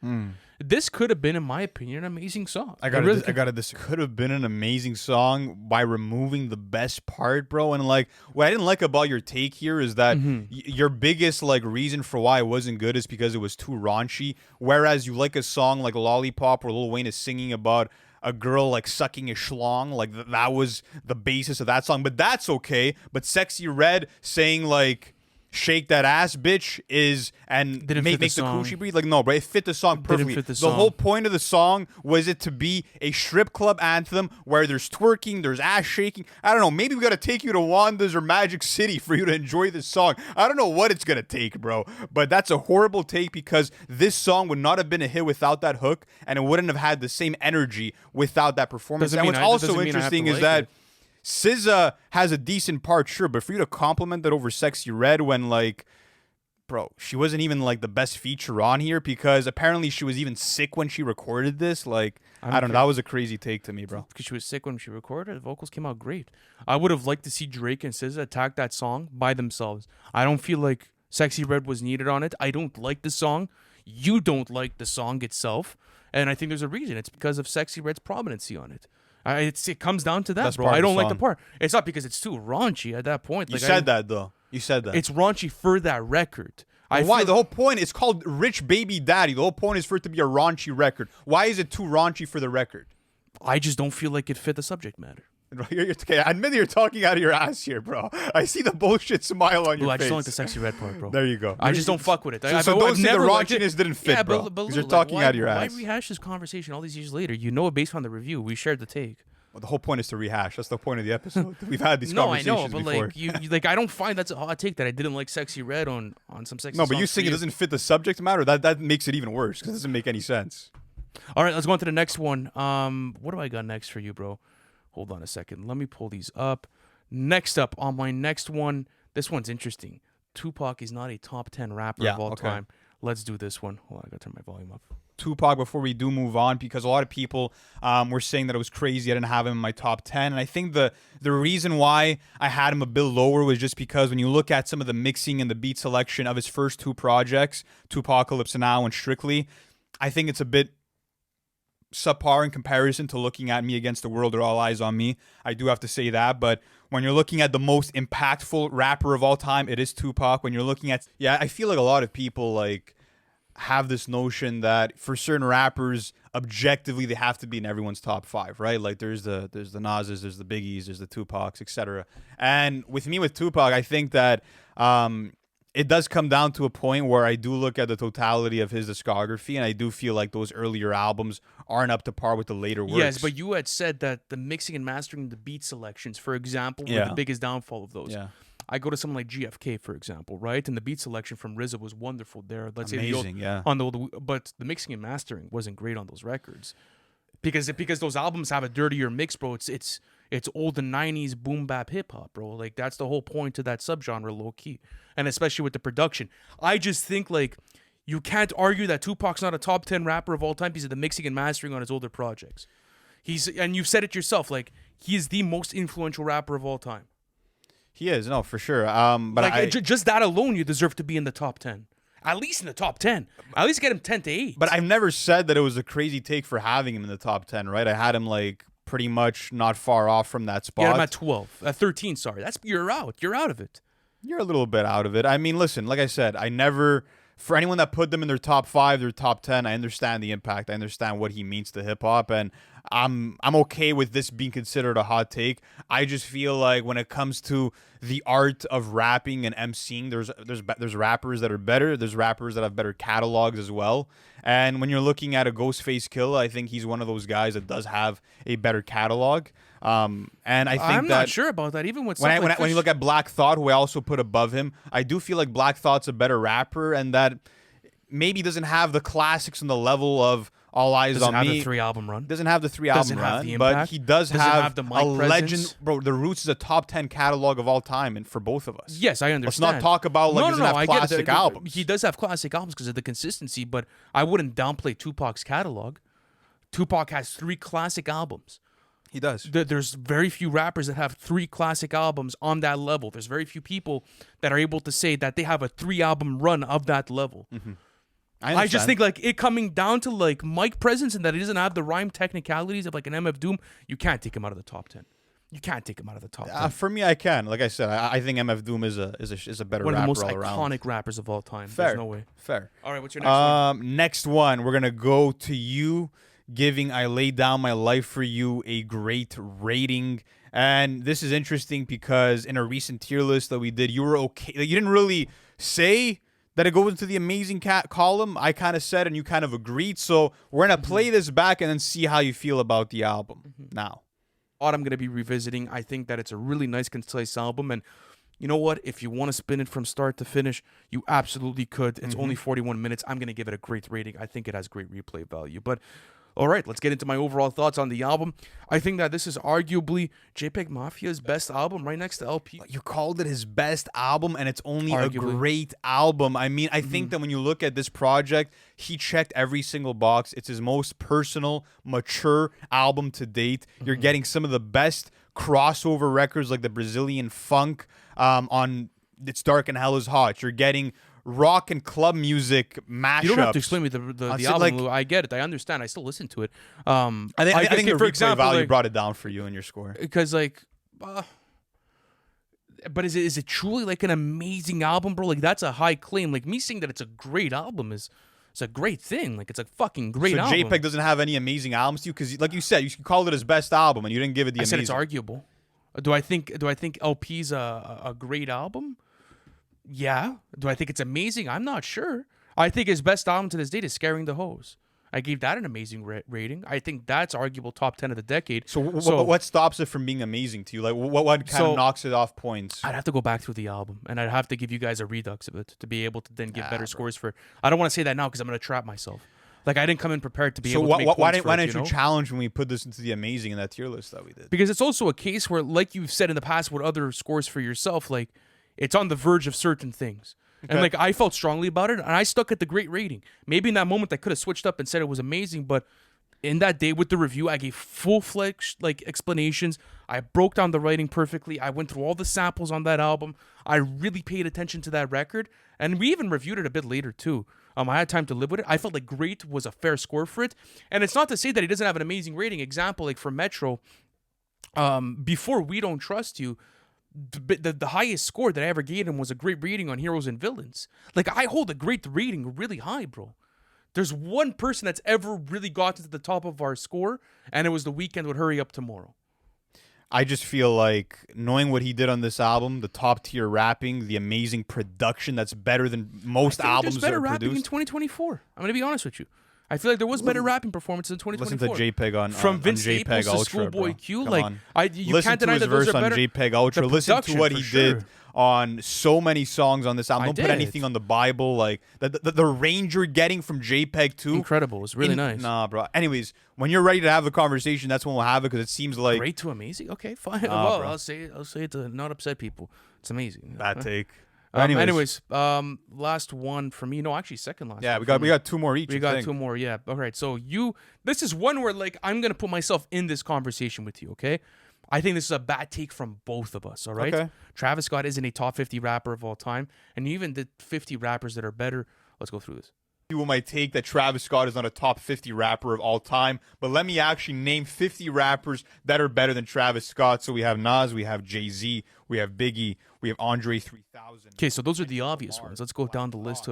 [SPEAKER 2] This could have been, in my opinion, an amazing song.
[SPEAKER 1] I got
[SPEAKER 2] really
[SPEAKER 1] it. I got it. This could have been an amazing song by removing the best part, bro. And like, what I didn't like about your take here is that your biggest like reason for why it wasn't good is because it was too raunchy. Whereas you like a song like Lollipop, where Lil Wayne is singing about a girl like sucking a schlong, like that was the basis of that song. But that's okay. But Sexy Red saying like, shake that ass, bitch, is and
[SPEAKER 2] Didn't
[SPEAKER 1] make
[SPEAKER 2] fit the
[SPEAKER 1] the
[SPEAKER 2] song.
[SPEAKER 1] coochie breathe. Like, no, bro, it fit the song perfectly.
[SPEAKER 2] fit the
[SPEAKER 1] The
[SPEAKER 2] song.
[SPEAKER 1] whole point of the song was it to be a strip club anthem where there's twerking, there's ass shaking. I don't know. Maybe we got to take you to Wanda's or Magic City for you to enjoy this song. I don't know what it's going to take, bro. But that's a horrible take because this song would not have been a hit without that hook, and it wouldn't have had the same energy without that performance.
[SPEAKER 2] Doesn't
[SPEAKER 1] And
[SPEAKER 2] mean
[SPEAKER 1] what's
[SPEAKER 2] I-
[SPEAKER 1] also
[SPEAKER 2] doesn't mean I have to
[SPEAKER 1] interesting is
[SPEAKER 2] like
[SPEAKER 1] that
[SPEAKER 2] it.
[SPEAKER 1] SZA has a decent part, sure, but for you to compliment that over Sexy Red when, like, bro, she wasn't even, like, the best feature on here because apparently she was even sick when she recorded this. Like, I don't know. That was a crazy take to me, bro.
[SPEAKER 2] Because she was sick when she recorded. The vocals came out great. I would have liked to see Drake and SZA attack that song by themselves. I don't feel like Sexy Red was needed on it. I don't like the song. You don't like the song itself. And I think there's a reason. It's because of Sexy Red's prominency on it. It comes down to that,
[SPEAKER 1] That's
[SPEAKER 2] bro.
[SPEAKER 1] part
[SPEAKER 2] I
[SPEAKER 1] of the
[SPEAKER 2] don't like the
[SPEAKER 1] song.
[SPEAKER 2] part. It's not because it's too raunchy at that point.
[SPEAKER 1] You
[SPEAKER 2] Like,
[SPEAKER 1] said that, though. You said that.
[SPEAKER 2] It's raunchy for that record.
[SPEAKER 1] Why? The whole point, it's called Rich Baby Daddy. The whole point is for it to be a raunchy record. Why is it too raunchy for the record?
[SPEAKER 2] I just don't feel like it fit the subject matter.
[SPEAKER 1] Okay, admit that you're talking out of your ass here, bro. I see the bullshit smile on your
[SPEAKER 2] I
[SPEAKER 1] face.
[SPEAKER 2] just don't like the Sexy Red part, bro.
[SPEAKER 1] There you go.
[SPEAKER 2] I just don't fuck with it.
[SPEAKER 1] So don't say the raunchiness didn't fit,
[SPEAKER 2] yeah,
[SPEAKER 1] bro.
[SPEAKER 2] But
[SPEAKER 1] Because you're
[SPEAKER 2] like,
[SPEAKER 1] talking out of your
[SPEAKER 2] why
[SPEAKER 1] ass.
[SPEAKER 2] rehash this conversation all these years later? You know it based on the review. We shared the take.
[SPEAKER 1] Well, the whole point is to rehash. That's the point of the episode. We've had these
[SPEAKER 2] No, I
[SPEAKER 1] conversations
[SPEAKER 2] know, but
[SPEAKER 1] before.
[SPEAKER 2] like you like, I don't find that's a hot take that I didn't like Sexy Red on some sexy.
[SPEAKER 1] No, but you
[SPEAKER 2] songs for
[SPEAKER 1] saying it doesn't fit the subject matter, that makes it even worse because it doesn't make any sense.
[SPEAKER 2] All right, let's go on to the next one. What do I got next for you, bro? Hold on a second. Let me pull these up. Next up on my next one, this one's interesting. Tupac is not a top 10 rapper of all time. Let's do this one. Hold on, I gotta turn my volume up.
[SPEAKER 1] Tupac, before we do move on, because a lot of people were saying that it was crazy I didn't have him in my top 10. And I think the reason why I had him a bit lower was just because when you look at some of the mixing and the beat selection of his first two projects, Tupacalypse Now and Strictly, I think it's a bit subpar in comparison to looking at Me Against the World or All Eyes on Me. I do have to say that. But when you're looking at the most impactful rapper of all time, it is Tupac. When you're looking at, I feel like a lot of people like have this notion that for certain rappers, objectively, they have to be in everyone's top 5, right? Like there's the Nas's, there's the Biggies, there's the Tupacs, etc. And with Tupac, I think that it does come down to a point where I do look at the totality of his discography, and I do feel like those earlier albums aren't up to par with the later works.
[SPEAKER 2] Yes, but you had said that the mixing and mastering the beat selections, for example, were the biggest downfall of those.
[SPEAKER 1] Yeah.
[SPEAKER 2] I go to someone like GFK, for example, right? And the beat selection from RZA was wonderful there. Let's
[SPEAKER 1] Amazing,
[SPEAKER 2] say on the old, but the mixing and mastering wasn't great on those records because those albums have a dirtier mix, bro. It's old the 90s boom bap hip hop, bro. Like that's the whole point to that subgenre, low key, and especially with the production. I just think like you can't argue that Tupac's not a top 10 rapper of all time because of the mixing and mastering on his older projects. And you've said it yourself, like he is the most influential rapper of all time.
[SPEAKER 1] He is, no, for sure. But
[SPEAKER 2] like just that alone, you deserve to be in the top 10. At least in the top 10. At least get him 10 to 8.
[SPEAKER 1] But I've never said that it was a crazy take for having him in the top 10, right? I had him like pretty much not far off from that spot.
[SPEAKER 2] Yeah, I'm at 12. At 13, sorry. You're out. You're out of it.
[SPEAKER 1] You're a little bit out of it. I mean, listen, like I said, I never, for anyone that put them in their top 5, their top 10, I understand the impact. I understand what he means to hip hop, and I'm okay with this being considered a hot take. I just feel like when it comes to the art of rapping and emceeing, there's rappers that are better. There's rappers that have better catalogs as well. And when you're looking at a Ghostface Killah, I think he's one of those guys that does have a better catalog. And I think
[SPEAKER 2] I'm not sure about that. Even with
[SPEAKER 1] when you look at Black Thought, who I also put above him, I do feel like Black Thought's a better rapper, and that maybe doesn't have the classics on the level of All Eyes
[SPEAKER 2] doesn't
[SPEAKER 1] on
[SPEAKER 2] have
[SPEAKER 1] Me.
[SPEAKER 2] the 3-album run.
[SPEAKER 1] Doesn't have the 3-album
[SPEAKER 2] have the
[SPEAKER 1] run, but
[SPEAKER 2] impact.
[SPEAKER 1] he does
[SPEAKER 2] Doesn't
[SPEAKER 1] have
[SPEAKER 2] have the mic
[SPEAKER 1] a legend.
[SPEAKER 2] presence.
[SPEAKER 1] Bro, The Roots is a top 10 catalog of all time, and for both of us.
[SPEAKER 2] Yes, I understand.
[SPEAKER 1] Let's not talk about like doesn't have
[SPEAKER 2] I get it.
[SPEAKER 1] classic albums.
[SPEAKER 2] He does have classic albums because of the consistency, but I wouldn't downplay Tupac's catalog. Tupac has 3 classic albums.
[SPEAKER 1] He does.
[SPEAKER 2] There's very few rappers that have 3 classic albums on that level. There's very few people that are able to say that they have a 3-album run of that level.
[SPEAKER 1] Mm-hmm.
[SPEAKER 2] I just think like it coming down to like mic presence and that he doesn't have the rhyme technicalities of like an MF Doom, you can't take him out of the top 10. You can't take him out of the top 10.
[SPEAKER 1] For me, I can. Like I said, I think MF Doom is a better
[SPEAKER 2] One of
[SPEAKER 1] rapper
[SPEAKER 2] the most
[SPEAKER 1] all around.
[SPEAKER 2] iconic rappers of all time.
[SPEAKER 1] Fair.
[SPEAKER 2] There's no way.
[SPEAKER 1] Fair.
[SPEAKER 2] All right, what's your next one?
[SPEAKER 1] Next one, we're gonna go to you giving I Lay Down My Life for You a great rating. And this is interesting because in a recent tier list that we did, you were okay. Like, you didn't really say that it goes into the amazing cat column. I kind of said, and you kind of agreed. So we're gonna play this back and then see how you feel about the album now.
[SPEAKER 2] What I'm going to be revisiting, I think that it's a really nice, concise album. And you know what? If you want to spin it from start to finish, you absolutely could. It's only 41 minutes. I'm going to give it a great rating. I think it has great replay value. But All right, let's get into my overall thoughts on the album. I think that this is arguably JPEG Mafia's best album, right next to LP.
[SPEAKER 1] You called it his best album, and it's only a
[SPEAKER 2] Arguably.
[SPEAKER 1] great album. I mean, I think that when you look at this project, he checked every single box. It's his most personal, mature album to date. You're getting some of the best crossover records like the Brazilian funk on It's Dark and Hell is Hot. You're getting rock and club music mashups.
[SPEAKER 2] You don't have to explain me the album.
[SPEAKER 1] like-
[SPEAKER 2] Lou. I get it. I understand. I still listen to it.
[SPEAKER 1] I think the
[SPEAKER 2] for
[SPEAKER 1] replay
[SPEAKER 2] example,
[SPEAKER 1] value
[SPEAKER 2] like,
[SPEAKER 1] brought it down for you in your score.
[SPEAKER 2] because like, but is it truly like an amazing album, bro? Like that's a high claim. Like me saying that it's a great album is it's a great thing. Like it's a fucking great
[SPEAKER 1] So
[SPEAKER 2] album.
[SPEAKER 1] JPEG doesn't have any amazing albums to you because, like you said, you called it his best album, and you didn't give it the
[SPEAKER 2] I
[SPEAKER 1] amazing.
[SPEAKER 2] said it's arguable. Do I think LP's a great album? Yeah. Do I think it's amazing? I'm not sure. I think his best album to this date is Scaring the Hose. I gave that an amazing rating. I think that's arguable top 10 of the decade.
[SPEAKER 1] So what stops it from being amazing to you? Like what kind of knocks it off points?
[SPEAKER 2] I'd have to go back through the album, and I'd have to give you guys a redux of it to be able to then give better scores for. I don't want to say that now because I'm going to trap myself. Like I didn't come in prepared to be able to make
[SPEAKER 1] why
[SPEAKER 2] points for
[SPEAKER 1] didn't
[SPEAKER 2] it,
[SPEAKER 1] you
[SPEAKER 2] know?
[SPEAKER 1] challenge when we put this into the amazing in that tier list that we did?
[SPEAKER 2] Because it's also a case where, like you've said in the past with other scores for yourself, like it's on the verge of certain things. And like I felt strongly about it, and I stuck at the great rating. Maybe in that moment I could have switched up and said it was amazing, but in that day with the review, I gave full-fledged like explanations. I broke down the writing perfectly. I went through all the samples on that album. I really paid attention to that record, and we even reviewed it a bit later too. I had time to live with it. I felt like great was a fair score for it, and it's not to say that he doesn't have an amazing rating. Example, like for Metro, before We Don't Trust You, the highest score that I ever gave him was a great rating on Heroes and Villains. Like I hold a great rating really high, bro. There's one person that's ever really gotten to the top of our score, and it was The Weeknd with Hurry Up Tomorrow.
[SPEAKER 1] I just feel like knowing what he did on this album, the top tier rapping, the amazing production that's better than most albums
[SPEAKER 2] There's
[SPEAKER 1] that
[SPEAKER 2] better
[SPEAKER 1] are
[SPEAKER 2] rapping in
[SPEAKER 1] produced.
[SPEAKER 2] 2024. I'm gonna be honest with you. I feel like there was better rapping performances in 2024.
[SPEAKER 1] Listen to JPEG on
[SPEAKER 2] From
[SPEAKER 1] on
[SPEAKER 2] Vince
[SPEAKER 1] JPEG
[SPEAKER 2] Staples to
[SPEAKER 1] Ultra,
[SPEAKER 2] Schoolboy
[SPEAKER 1] bro.
[SPEAKER 2] Q.
[SPEAKER 1] Come
[SPEAKER 2] Like
[SPEAKER 1] on.
[SPEAKER 2] you
[SPEAKER 1] Listen
[SPEAKER 2] can't
[SPEAKER 1] to
[SPEAKER 2] deny
[SPEAKER 1] his
[SPEAKER 2] that those
[SPEAKER 1] verse
[SPEAKER 2] are
[SPEAKER 1] on
[SPEAKER 2] better.
[SPEAKER 1] JPEG Ultra.
[SPEAKER 2] The
[SPEAKER 1] Listen to
[SPEAKER 2] production,
[SPEAKER 1] what
[SPEAKER 2] for
[SPEAKER 1] he
[SPEAKER 2] sure.
[SPEAKER 1] did on so many songs on this album.
[SPEAKER 2] I
[SPEAKER 1] Don't put
[SPEAKER 2] did.
[SPEAKER 1] anything on the Bible. Like the range you're getting from JPEG too.
[SPEAKER 2] Incredible. It's really nice.
[SPEAKER 1] Nah, bro. Anyways, when you're ready to have the conversation, that's when we'll have it because it seems like
[SPEAKER 2] Great to amazing. Okay, fine. Well,
[SPEAKER 1] bro.
[SPEAKER 2] I'll say it to not upset people. It's amazing.
[SPEAKER 1] bad take.
[SPEAKER 2] Anyways, last one for me. No, actually, second last.
[SPEAKER 1] Yeah,
[SPEAKER 2] one
[SPEAKER 1] we
[SPEAKER 2] for
[SPEAKER 1] got
[SPEAKER 2] me.
[SPEAKER 1] we got two more each.
[SPEAKER 2] We
[SPEAKER 1] I
[SPEAKER 2] got
[SPEAKER 1] think.
[SPEAKER 2] two more, yeah. All right, so this is one where like I'm gonna put myself in this conversation with you, okay? I think this is a bad take from both of us, all right?
[SPEAKER 1] Okay.
[SPEAKER 2] Travis Scott isn't a top 50 rapper of all time, and you even did 50 rappers that are better. Let's go through this.
[SPEAKER 1] People might take that Travis Scott is not a top 50 rapper of all time, but let me actually name 50 rappers that are better than Travis Scott. So we have Nas, we have Jay-Z, we have Biggie, we have Andre 3000.
[SPEAKER 2] Okay, so those are the obvious ones. Let's go down the list.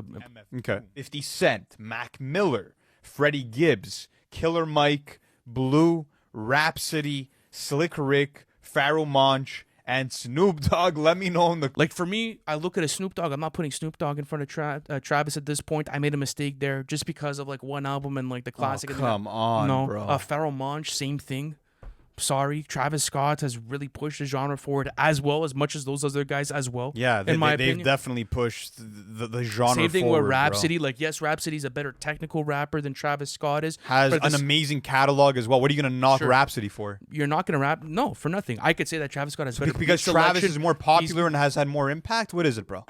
[SPEAKER 1] Okay. 50 Cent, Mac Miller, Freddie Gibbs, Killer Mike, Blue, Rhapsody, Slick Rick, Pharoah Monch, and Snoop Dogg. Let me know in the
[SPEAKER 2] Like for me, I look at a Snoop Dogg. I'm not putting Snoop Dogg in front of Travis at this point. I made a mistake there just because of like one album and like the classic. and
[SPEAKER 1] come on,
[SPEAKER 2] no,
[SPEAKER 1] bro.
[SPEAKER 2] Pharoah Monch, same thing. Sorry, Travis Scott has really pushed the genre forward as much as those other guys as well.
[SPEAKER 1] Yeah,
[SPEAKER 2] in my
[SPEAKER 1] they've
[SPEAKER 2] opinion.
[SPEAKER 1] definitely pushed the genre
[SPEAKER 2] Same thing
[SPEAKER 1] forward,
[SPEAKER 2] with
[SPEAKER 1] bro.
[SPEAKER 2] Rhapsody. Like, yes, Rhapsody's a better technical rapper than Travis Scott is.
[SPEAKER 1] Has
[SPEAKER 2] but at
[SPEAKER 1] an
[SPEAKER 2] the
[SPEAKER 1] amazing catalog as well. What are you going to knock
[SPEAKER 2] Sure.
[SPEAKER 1] Rhapsody for?
[SPEAKER 2] You're not gonna rap? No, for nothing. I could say that Travis Scott has better
[SPEAKER 1] Because
[SPEAKER 2] beat
[SPEAKER 1] Travis
[SPEAKER 2] selection.
[SPEAKER 1] is more popular and has had more impact? What is it, bro?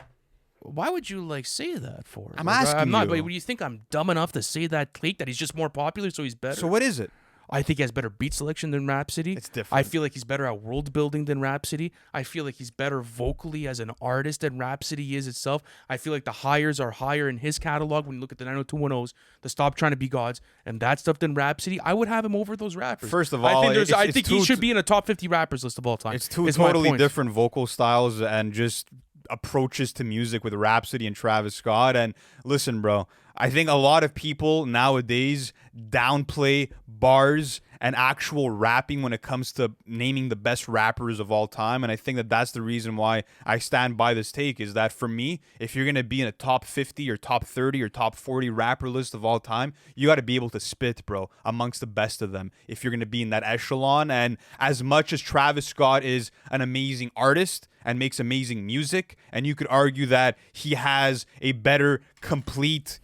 [SPEAKER 2] Why would you like say that for?
[SPEAKER 1] I'm
[SPEAKER 2] Like,
[SPEAKER 1] asking
[SPEAKER 2] I'm not.
[SPEAKER 1] you.
[SPEAKER 2] Wait, do you think I'm dumb enough to say that take that he's just more popular, so he's better?
[SPEAKER 1] So what is it?
[SPEAKER 2] I think he has better beat selection than Rhapsody.
[SPEAKER 1] It's different.
[SPEAKER 2] I feel like he's better at world building than Rhapsody. I feel like he's better vocally as an artist than Rhapsody is itself. I feel like the hires are higher in his catalog when you look at the 90210s, the Stop Trying to Be Gods, and that stuff than Rhapsody. I would have him over those rappers.
[SPEAKER 1] First of all,
[SPEAKER 2] I think he
[SPEAKER 1] two-
[SPEAKER 2] should be in a top 50 rappers list of all time.
[SPEAKER 1] It's two
[SPEAKER 2] is my
[SPEAKER 1] totally
[SPEAKER 2] point.
[SPEAKER 1] different vocal styles and just approaches to music with Rhapsody and Travis Scott. And listen, bro, I think a lot of people nowadays downplay bars and actual rapping when it comes to naming the best rappers of all time. And I think that that's the reason why I stand by this take is that for me, if you're going to be in a top 50 or top 30 or top 40 rapper list of all time, you got to be able to spit, bro, amongst the best of them if you're going to be in that echelon. And as much as Travis Scott is an amazing artist and makes amazing music, and you could argue that he has a better complete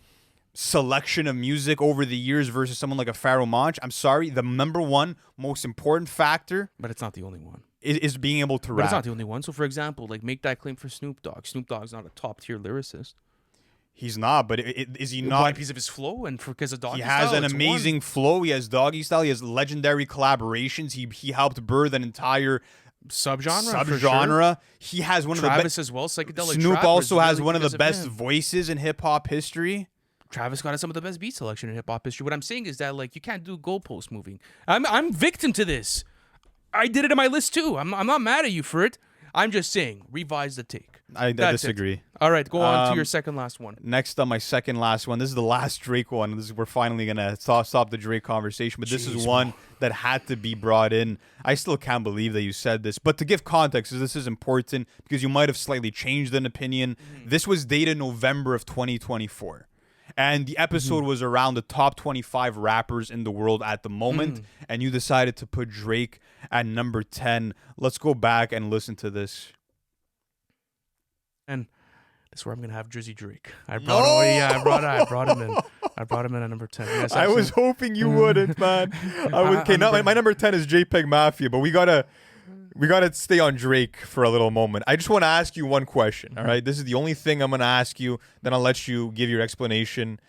[SPEAKER 1] selection of music over the years versus someone like a Pharoah Monch, I'm sorry, the number one most important factor
[SPEAKER 2] But it's not the only one.
[SPEAKER 1] is being able to
[SPEAKER 2] But
[SPEAKER 1] rap.
[SPEAKER 2] it's not the only one. So, for example, like make that claim for Snoop Dogg. Snoop Dogg's not a top tier lyricist.
[SPEAKER 1] He's not, but is he
[SPEAKER 2] Why?
[SPEAKER 1] not?
[SPEAKER 2] Because of his flow and because of Doggy
[SPEAKER 1] He has
[SPEAKER 2] style,
[SPEAKER 1] an
[SPEAKER 2] it's
[SPEAKER 1] amazing flow. He has doggy style. He has legendary collaborations. He helped birth an entire
[SPEAKER 2] subgenre. For sure.
[SPEAKER 1] subgenre. He has one of the
[SPEAKER 2] Travis
[SPEAKER 1] best.
[SPEAKER 2] as well. Psychedelic.
[SPEAKER 1] Snoop
[SPEAKER 2] trap
[SPEAKER 1] also
[SPEAKER 2] was
[SPEAKER 1] has
[SPEAKER 2] really
[SPEAKER 1] one of the
[SPEAKER 2] because
[SPEAKER 1] best
[SPEAKER 2] him.
[SPEAKER 1] voices in hip hop history.
[SPEAKER 2] Travis got some of the best beat selection in hip hop history. What I'm saying is that like you can't do goalpost moving. I'm victim to this. I did it in my list too. I'm not mad at you for it. I'm just saying revise the take.
[SPEAKER 1] I
[SPEAKER 2] That's
[SPEAKER 1] disagree.
[SPEAKER 2] it. All right, go on to your second last one.
[SPEAKER 1] Next on my second last one. This is the last Drake one. We're finally gonna stop the Drake conversation, but this is
[SPEAKER 2] Jeez,
[SPEAKER 1] one that had to be brought in. I still can't believe that you said this, but to give context, 'cause this is important because you might have slightly changed an opinion. This was dated November of 2024. And the episode was around the top 25 rappers in the world at the moment. And you decided to put Drake at number 10. Let's go back and listen to this.
[SPEAKER 2] And that's where I'm gonna have Drizzy Drake. I brought him. Yeah, I brought him in. I brought him in at number 10. Yes,
[SPEAKER 1] I was
[SPEAKER 2] absolutely.
[SPEAKER 1] hoping you wouldn't, man. Okay, now my number 10 is JPEG Mafia, but we gotta stay on Drake for a little moment. I just want to ask you one question. All right, this is the only thing I'm gonna ask you. Then I'll let you give your explanation.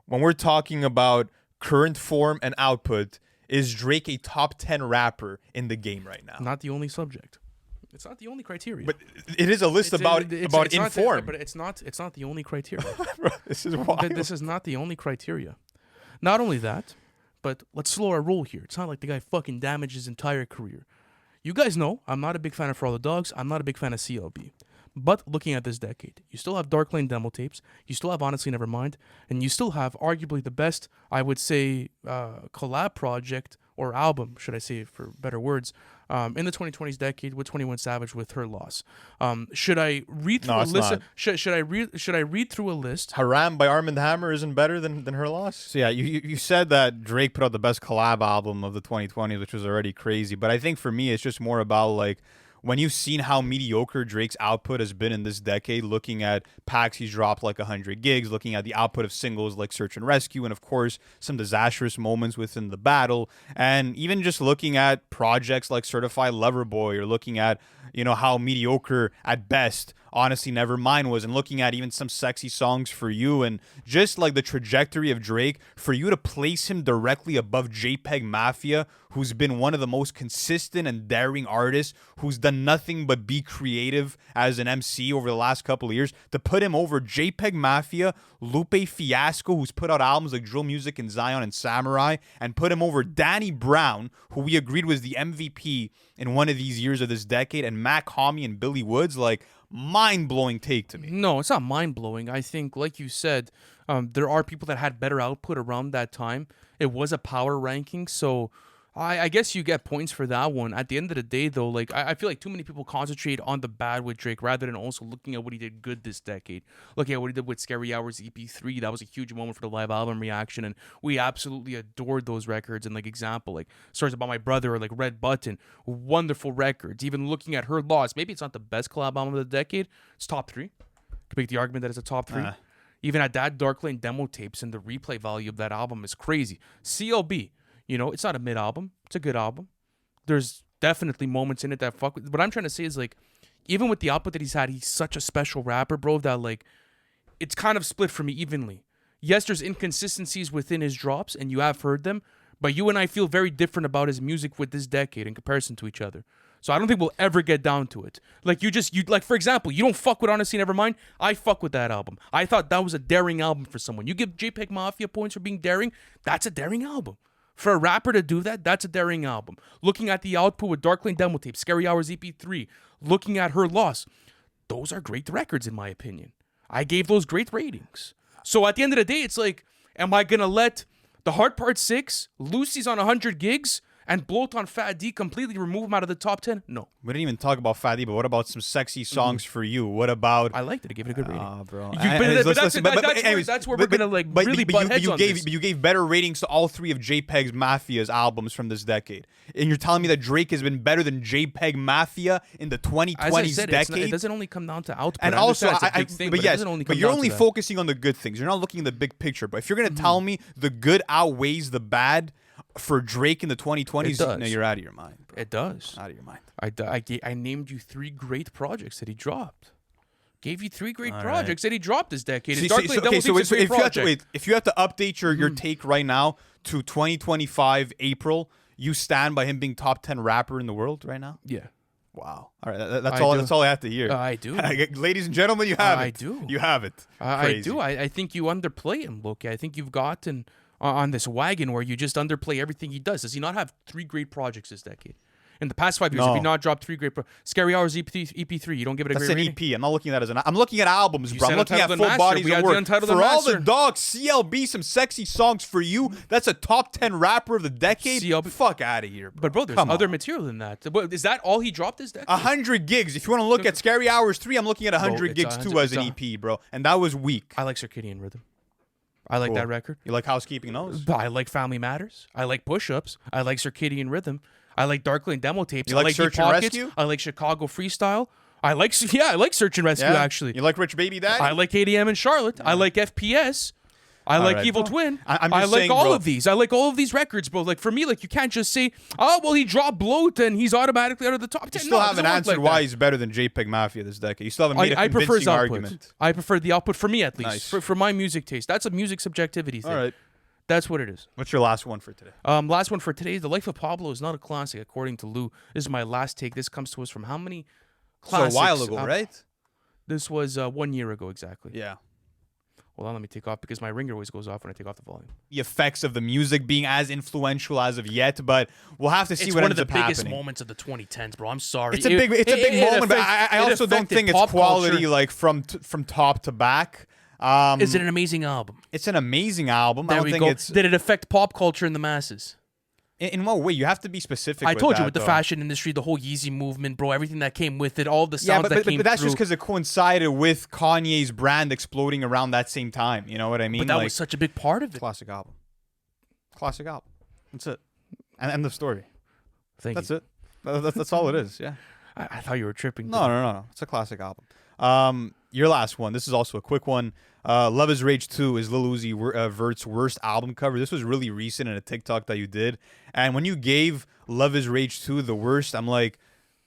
[SPEAKER 1] When we're talking about current form and output, is Drake a top 10 rapper in the game right now?
[SPEAKER 2] Not the only subject. It's not the only criteria.
[SPEAKER 1] But it is a list about
[SPEAKER 2] it's
[SPEAKER 1] in
[SPEAKER 2] not
[SPEAKER 1] form.
[SPEAKER 2] but it's not the only criteria.
[SPEAKER 1] This is wild.
[SPEAKER 2] This is not the only criteria. Not only that, but let's slow our roll here. It's not like the guy fucking damaged his entire career. You guys know I'm not a big fan of For All the Dogs. I'm not a big fan of CLB. But looking at this decade, you still have Dark Lane demo tapes. You still have Honestly Nevermind. And you still have arguably the best, I would say, collab project or album, should I say for better words, in the 2020s decade with 21 Savage with Her Loss. Should I read through a list? Should I read through a list?
[SPEAKER 1] Haram by Armand Hammer isn't better than Her Loss? So yeah, you said that Drake put out the best collab album of the 2020s, which was already crazy. But I think for me, it's just more about like, when you've seen how mediocre Drake's output has been in this decade, looking at packs he's dropped like 100 gigs, looking at the output of singles like Search and Rescue, and of course, some disastrous moments within the battle, and even just looking at projects like Certified Lover Boy, or looking at, how mediocre at best Honestly Nevermind was, and looking at even some Sexy Songs for You, and just like the trajectory of Drake, for you to place him directly above JPEG Mafia, who's been one of the most consistent and daring artists, who's done nothing but be creative as an MC over the last couple of years, to put him over JPEG Mafia, Lupe Fiasco, who's put out albums like Drill Music and Zion and Samurai, and put him over Danny Brown, who we agreed was the MVP in one of these years of this decade, and Mac Homie and Billy Woods, like, mind-blowing take to me.
[SPEAKER 2] No, it's not mind-blowing. I think, like you said, there are people that had better output around that time. It was a power ranking, so I guess you get points for that one. At the end of the day, though, like I feel like too many people concentrate on the bad with Drake rather than also looking at what he did good this decade. Looking at what he did with Scary Hours EP3, that was a huge moment for the live album reaction, and we absolutely adored those records. And like example, like Stories About My Brother or like Red Button, wonderful records. Even looking at Her Loss, maybe it's not the best collab album of the decade. It's top 3. Could make the argument that it's a top 3. Even at that, Dark Lane demo tapes and the replay value of that album is crazy. CLB. It's not a mid album. It's a good album. There's definitely moments in it that fuck with. What I'm trying to say is, like, even with the output that he's had, he's such a special rapper, bro, that, like, it's kind of split for me evenly. Yes, there's inconsistencies within his drops, and you have heard them, but you and I feel very different about his music with this decade in comparison to each other. So I don't think we'll ever get down to it. Like, for example, you don't fuck with Honestly Nevermind. I fuck with that album. I thought that was a daring album for someone. You give JPEG Mafia points for being daring, that's a daring album. For a rapper to do that, that's a daring album. Looking at the output with Dark Lane demo tape, Scary Hours EP3, looking at Her Loss, those are great records in my opinion. I gave those great ratings. So at the end of the day, it's like, am I going to let The Hard Part 6, Lucy's on 100 gigs, And Bloat on Fat D completely remove him out of the top 10? No.
[SPEAKER 1] We didn't even talk about Fatty, but what about some sexy songs for you? What about?
[SPEAKER 2] I liked it. I gave it a good rating.
[SPEAKER 1] Bro.
[SPEAKER 2] That's where we're going to like really butt heads on this.
[SPEAKER 1] You gave better ratings to all three of JPEG's Mafia's albums from this decade. And you're telling me that Drake has been better than JPEG Mafia in the 2020s decade?
[SPEAKER 2] It doesn't only come down to output.
[SPEAKER 1] And also,
[SPEAKER 2] but
[SPEAKER 1] you're only focusing on the good things. You're not looking at the big picture. But if you're going to tell me the good outweighs the bad for Drake in the 2020s, no, you're out of your mind. Bro.
[SPEAKER 2] It does.
[SPEAKER 1] Out of your mind.
[SPEAKER 2] I named you 3 great projects that he dropped. Gave you 3 great projects that he dropped this decade.
[SPEAKER 1] So if you have to update your take right now to 2025 April, you stand by him being top 10 rapper in the world right now?
[SPEAKER 2] Yeah.
[SPEAKER 1] Wow. All right. That's all I have to hear.
[SPEAKER 2] I do.
[SPEAKER 1] Ladies and gentlemen, you have it.
[SPEAKER 2] I do.
[SPEAKER 1] You have it.
[SPEAKER 2] I do. I think you underplay him, Loki. I think you've gotten on this wagon where you just underplay everything he does. Does he not have 3 great projects this decade? In the past 5 years, have you not dropped 3 great Scary Hours EP3, you don't give it a great rating?
[SPEAKER 1] That's an EP. I'm not looking at it as I'm looking at albums, bro. I'm looking at full
[SPEAKER 2] Master.
[SPEAKER 1] bodies of work. For all the
[SPEAKER 2] Master.
[SPEAKER 1] dogs, CLB, some sexy songs for you. That's a top 10 rapper of the decade.
[SPEAKER 2] CLB.
[SPEAKER 1] Fuck out of here, bro.
[SPEAKER 2] But bro, there's other material than that. Is that all he dropped this decade?
[SPEAKER 1] 100 gigs. If you want to look at Scary Hours 3, I'm looking at 100 gigs too as an EP, bro. And that was weak.
[SPEAKER 2] I like Circadian Rhythm. I like that record.
[SPEAKER 1] You like Housekeeping Those?
[SPEAKER 2] I like Family Matters. I like Push-Ups. I like Circadian Rhythm. I like Dark Lane demo tapes.
[SPEAKER 1] You like Search and Rescue?
[SPEAKER 2] I like Chicago Freestyle. I like Search and Rescue actually.
[SPEAKER 1] You like Rich Baby Daddy?
[SPEAKER 2] I like ADM and Charlotte. I like FPS. I like Evil Twin.
[SPEAKER 1] I
[SPEAKER 2] like all of these. I like all of these records, bro. Like for me, like you can't just say, oh well, he dropped Bloat and he's automatically out of the top 10.
[SPEAKER 1] You still haven't answered why he's better than JPEG Mafia this decade. You still haven't made a convincing argument.
[SPEAKER 2] I prefer the output for me at least.
[SPEAKER 1] Nice.
[SPEAKER 2] For my music taste. That's a music subjectivity thing.
[SPEAKER 1] All right.
[SPEAKER 2] That's what it is.
[SPEAKER 1] What's your last one for today?
[SPEAKER 2] Last one for today. The Life of Pablo is not a classic, according to Lou. This is my last take. This comes to us from how many classics?
[SPEAKER 1] So a while ago, right?
[SPEAKER 2] This was 1 year ago exactly.
[SPEAKER 1] Yeah.
[SPEAKER 2] Hold on, let me take off because my ringer always goes off when I take off the volume.
[SPEAKER 1] The effects of the music being as influential as of yet, but we'll have to see what ends up happening.
[SPEAKER 2] It's one of the biggest moments of the 2010s, bro. I'm sorry.
[SPEAKER 1] It's a big moment, but I also don't think it's quality like from top to back.
[SPEAKER 2] Is it an amazing album?
[SPEAKER 1] It's an amazing album.
[SPEAKER 2] There
[SPEAKER 1] I don't think it's.
[SPEAKER 2] Did it affect pop culture in the masses?
[SPEAKER 1] In what way? You have to be specific.
[SPEAKER 2] I told you with the fashion industry, the whole Yeezy movement, bro. Everything that came with it, all the sounds that came
[SPEAKER 1] but that's
[SPEAKER 2] through.
[SPEAKER 1] just because it coincided with Kanye's brand exploding around that same time. You know what I mean?
[SPEAKER 2] But that was such a big part of it.
[SPEAKER 1] Classic album. Classic album. That's it. And end of story. That's it. That's all it is. Yeah.
[SPEAKER 2] I thought you were tripping.
[SPEAKER 1] No. It's a classic album. Your last one. This is also a quick one. Love Is Rage 2 is Lil Uzi Vert's worst album cover. This was really recent in a TikTok that you did. And when you gave Love Is Rage 2 the worst, I'm like,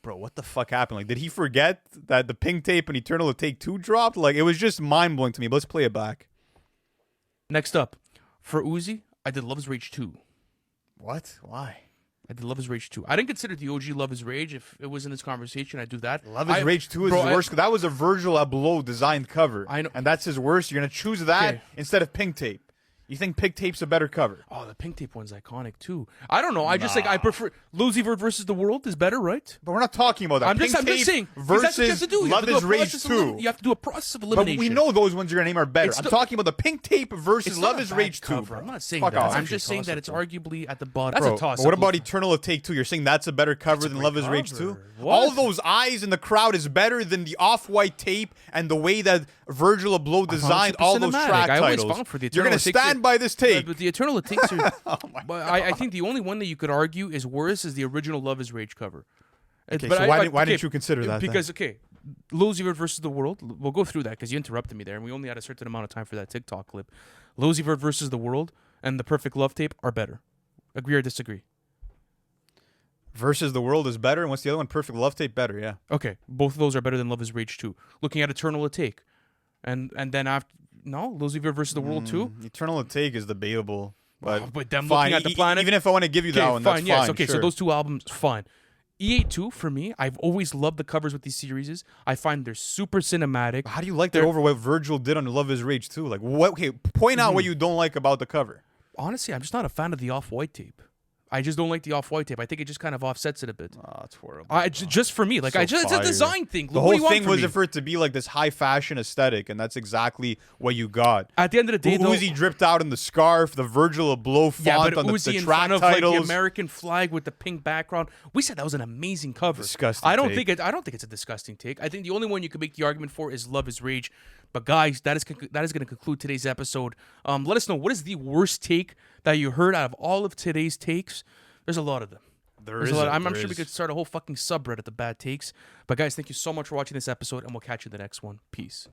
[SPEAKER 1] bro, what the fuck happened? Like, did he forget that the Pink Tape and Eternal Take 2 dropped? Like, it was just mind-blowing to me. But let's play it back.
[SPEAKER 2] Next up, for Uzi, I did Love Is Rage 2.
[SPEAKER 1] What? Why?
[SPEAKER 2] I did Love Is Rage 2. I didn't consider the OG Love Is Rage. If it was in this conversation, I'd do that.
[SPEAKER 1] Love Is Rage 2 is the worst. That was a Virgil Abloh designed cover.
[SPEAKER 2] I know.
[SPEAKER 1] And that's his worst. You're going to choose that instead of Pink Tape. You think Pink Tape's a better cover?
[SPEAKER 2] Oh, the Pink Tape one's iconic too. I don't know. I just I prefer Lucy versus the World is better, right?
[SPEAKER 1] But we're not talking about that.
[SPEAKER 2] I'm just saying
[SPEAKER 1] versus Love Is Rage 2.
[SPEAKER 2] You have to do a process of elimination.
[SPEAKER 1] But we know those ones you're gonna name are better. I'm talking about the Pink Tape versus Love Is Rage 2.
[SPEAKER 2] I'm not saying that. I'm just saying that it's arguably at the bottom.
[SPEAKER 1] That's a toss. What about Eternal Take 2? You're saying that's a better cover than Love Is Rage 2? All those eyes in the crowd is better than the Off-White tape and the way that Virgil Abloh designed all those track titles. You're gonna stand by this tape.
[SPEAKER 2] But the Eternal Takes are. But I think the only one that you could argue is worse is the original Love Is Rage cover.
[SPEAKER 1] Okay, so why didn't you consider that?
[SPEAKER 2] Because Lil Uzi Vert versus the World. We'll go through that because you interrupted me there, and we only had a certain amount of time for that TikTok clip. Lil Uzi Vert versus the World and the Perfect Love tape are better. Agree or disagree?
[SPEAKER 1] Versus the World is better, and what's the other one? Perfect Love tape better, yeah.
[SPEAKER 2] Okay, both of those are better than Love Is Rage 2. Looking at Eternal Take, and then after Lil Uzi Vert versus the World 2.
[SPEAKER 1] Eternal Take is debatable. But
[SPEAKER 2] them
[SPEAKER 1] fine.
[SPEAKER 2] looking at the planet.
[SPEAKER 1] Even if I want to give you that one, that's fine.
[SPEAKER 2] Yes, okay,
[SPEAKER 1] sure.
[SPEAKER 2] so those two albums, fine. E82, for me, I've always loved the covers with these series. I find they're super cinematic.
[SPEAKER 1] How do you like that over what Virgil did on Love Is Rage 2? Like, what? Okay, point out what you don't like about the cover.
[SPEAKER 2] Honestly, I'm just not a fan of the Off-White tape. I just don't like the off-white tape. I think it just kind of offsets it a bit.
[SPEAKER 1] Oh, that's horrible.
[SPEAKER 2] Just for me, like
[SPEAKER 1] So
[SPEAKER 2] it's a
[SPEAKER 1] fire.
[SPEAKER 2] design thing.
[SPEAKER 1] The
[SPEAKER 2] What
[SPEAKER 1] whole
[SPEAKER 2] do you want
[SPEAKER 1] thing
[SPEAKER 2] from
[SPEAKER 1] was
[SPEAKER 2] me?
[SPEAKER 1] for it to be like this high fashion aesthetic, and that's exactly what you got.
[SPEAKER 2] At the end of the day, though,
[SPEAKER 1] Uzi dripped out in the scarf, the Virgil Abloh font
[SPEAKER 2] yeah, but
[SPEAKER 1] on
[SPEAKER 2] Uzi
[SPEAKER 1] the
[SPEAKER 2] in
[SPEAKER 1] track
[SPEAKER 2] front of
[SPEAKER 1] titles.
[SPEAKER 2] like the American flag with the pink background. We said that was an amazing cover.
[SPEAKER 1] Disgusting
[SPEAKER 2] I don't
[SPEAKER 1] take.
[SPEAKER 2] think it's a disgusting take. I think the only one you could make the argument for is Love Is Rage. But guys, that is going to conclude today's episode. Let us know, what is the worst take that you heard out of all of today's takes? There's a lot of them.
[SPEAKER 1] There's
[SPEAKER 2] a lot. I'm
[SPEAKER 1] there
[SPEAKER 2] sure we
[SPEAKER 1] is.
[SPEAKER 2] could start a whole fucking subreddit of bad takes. But guys, thank you so much for watching this episode, and we'll catch you in the next one. Peace.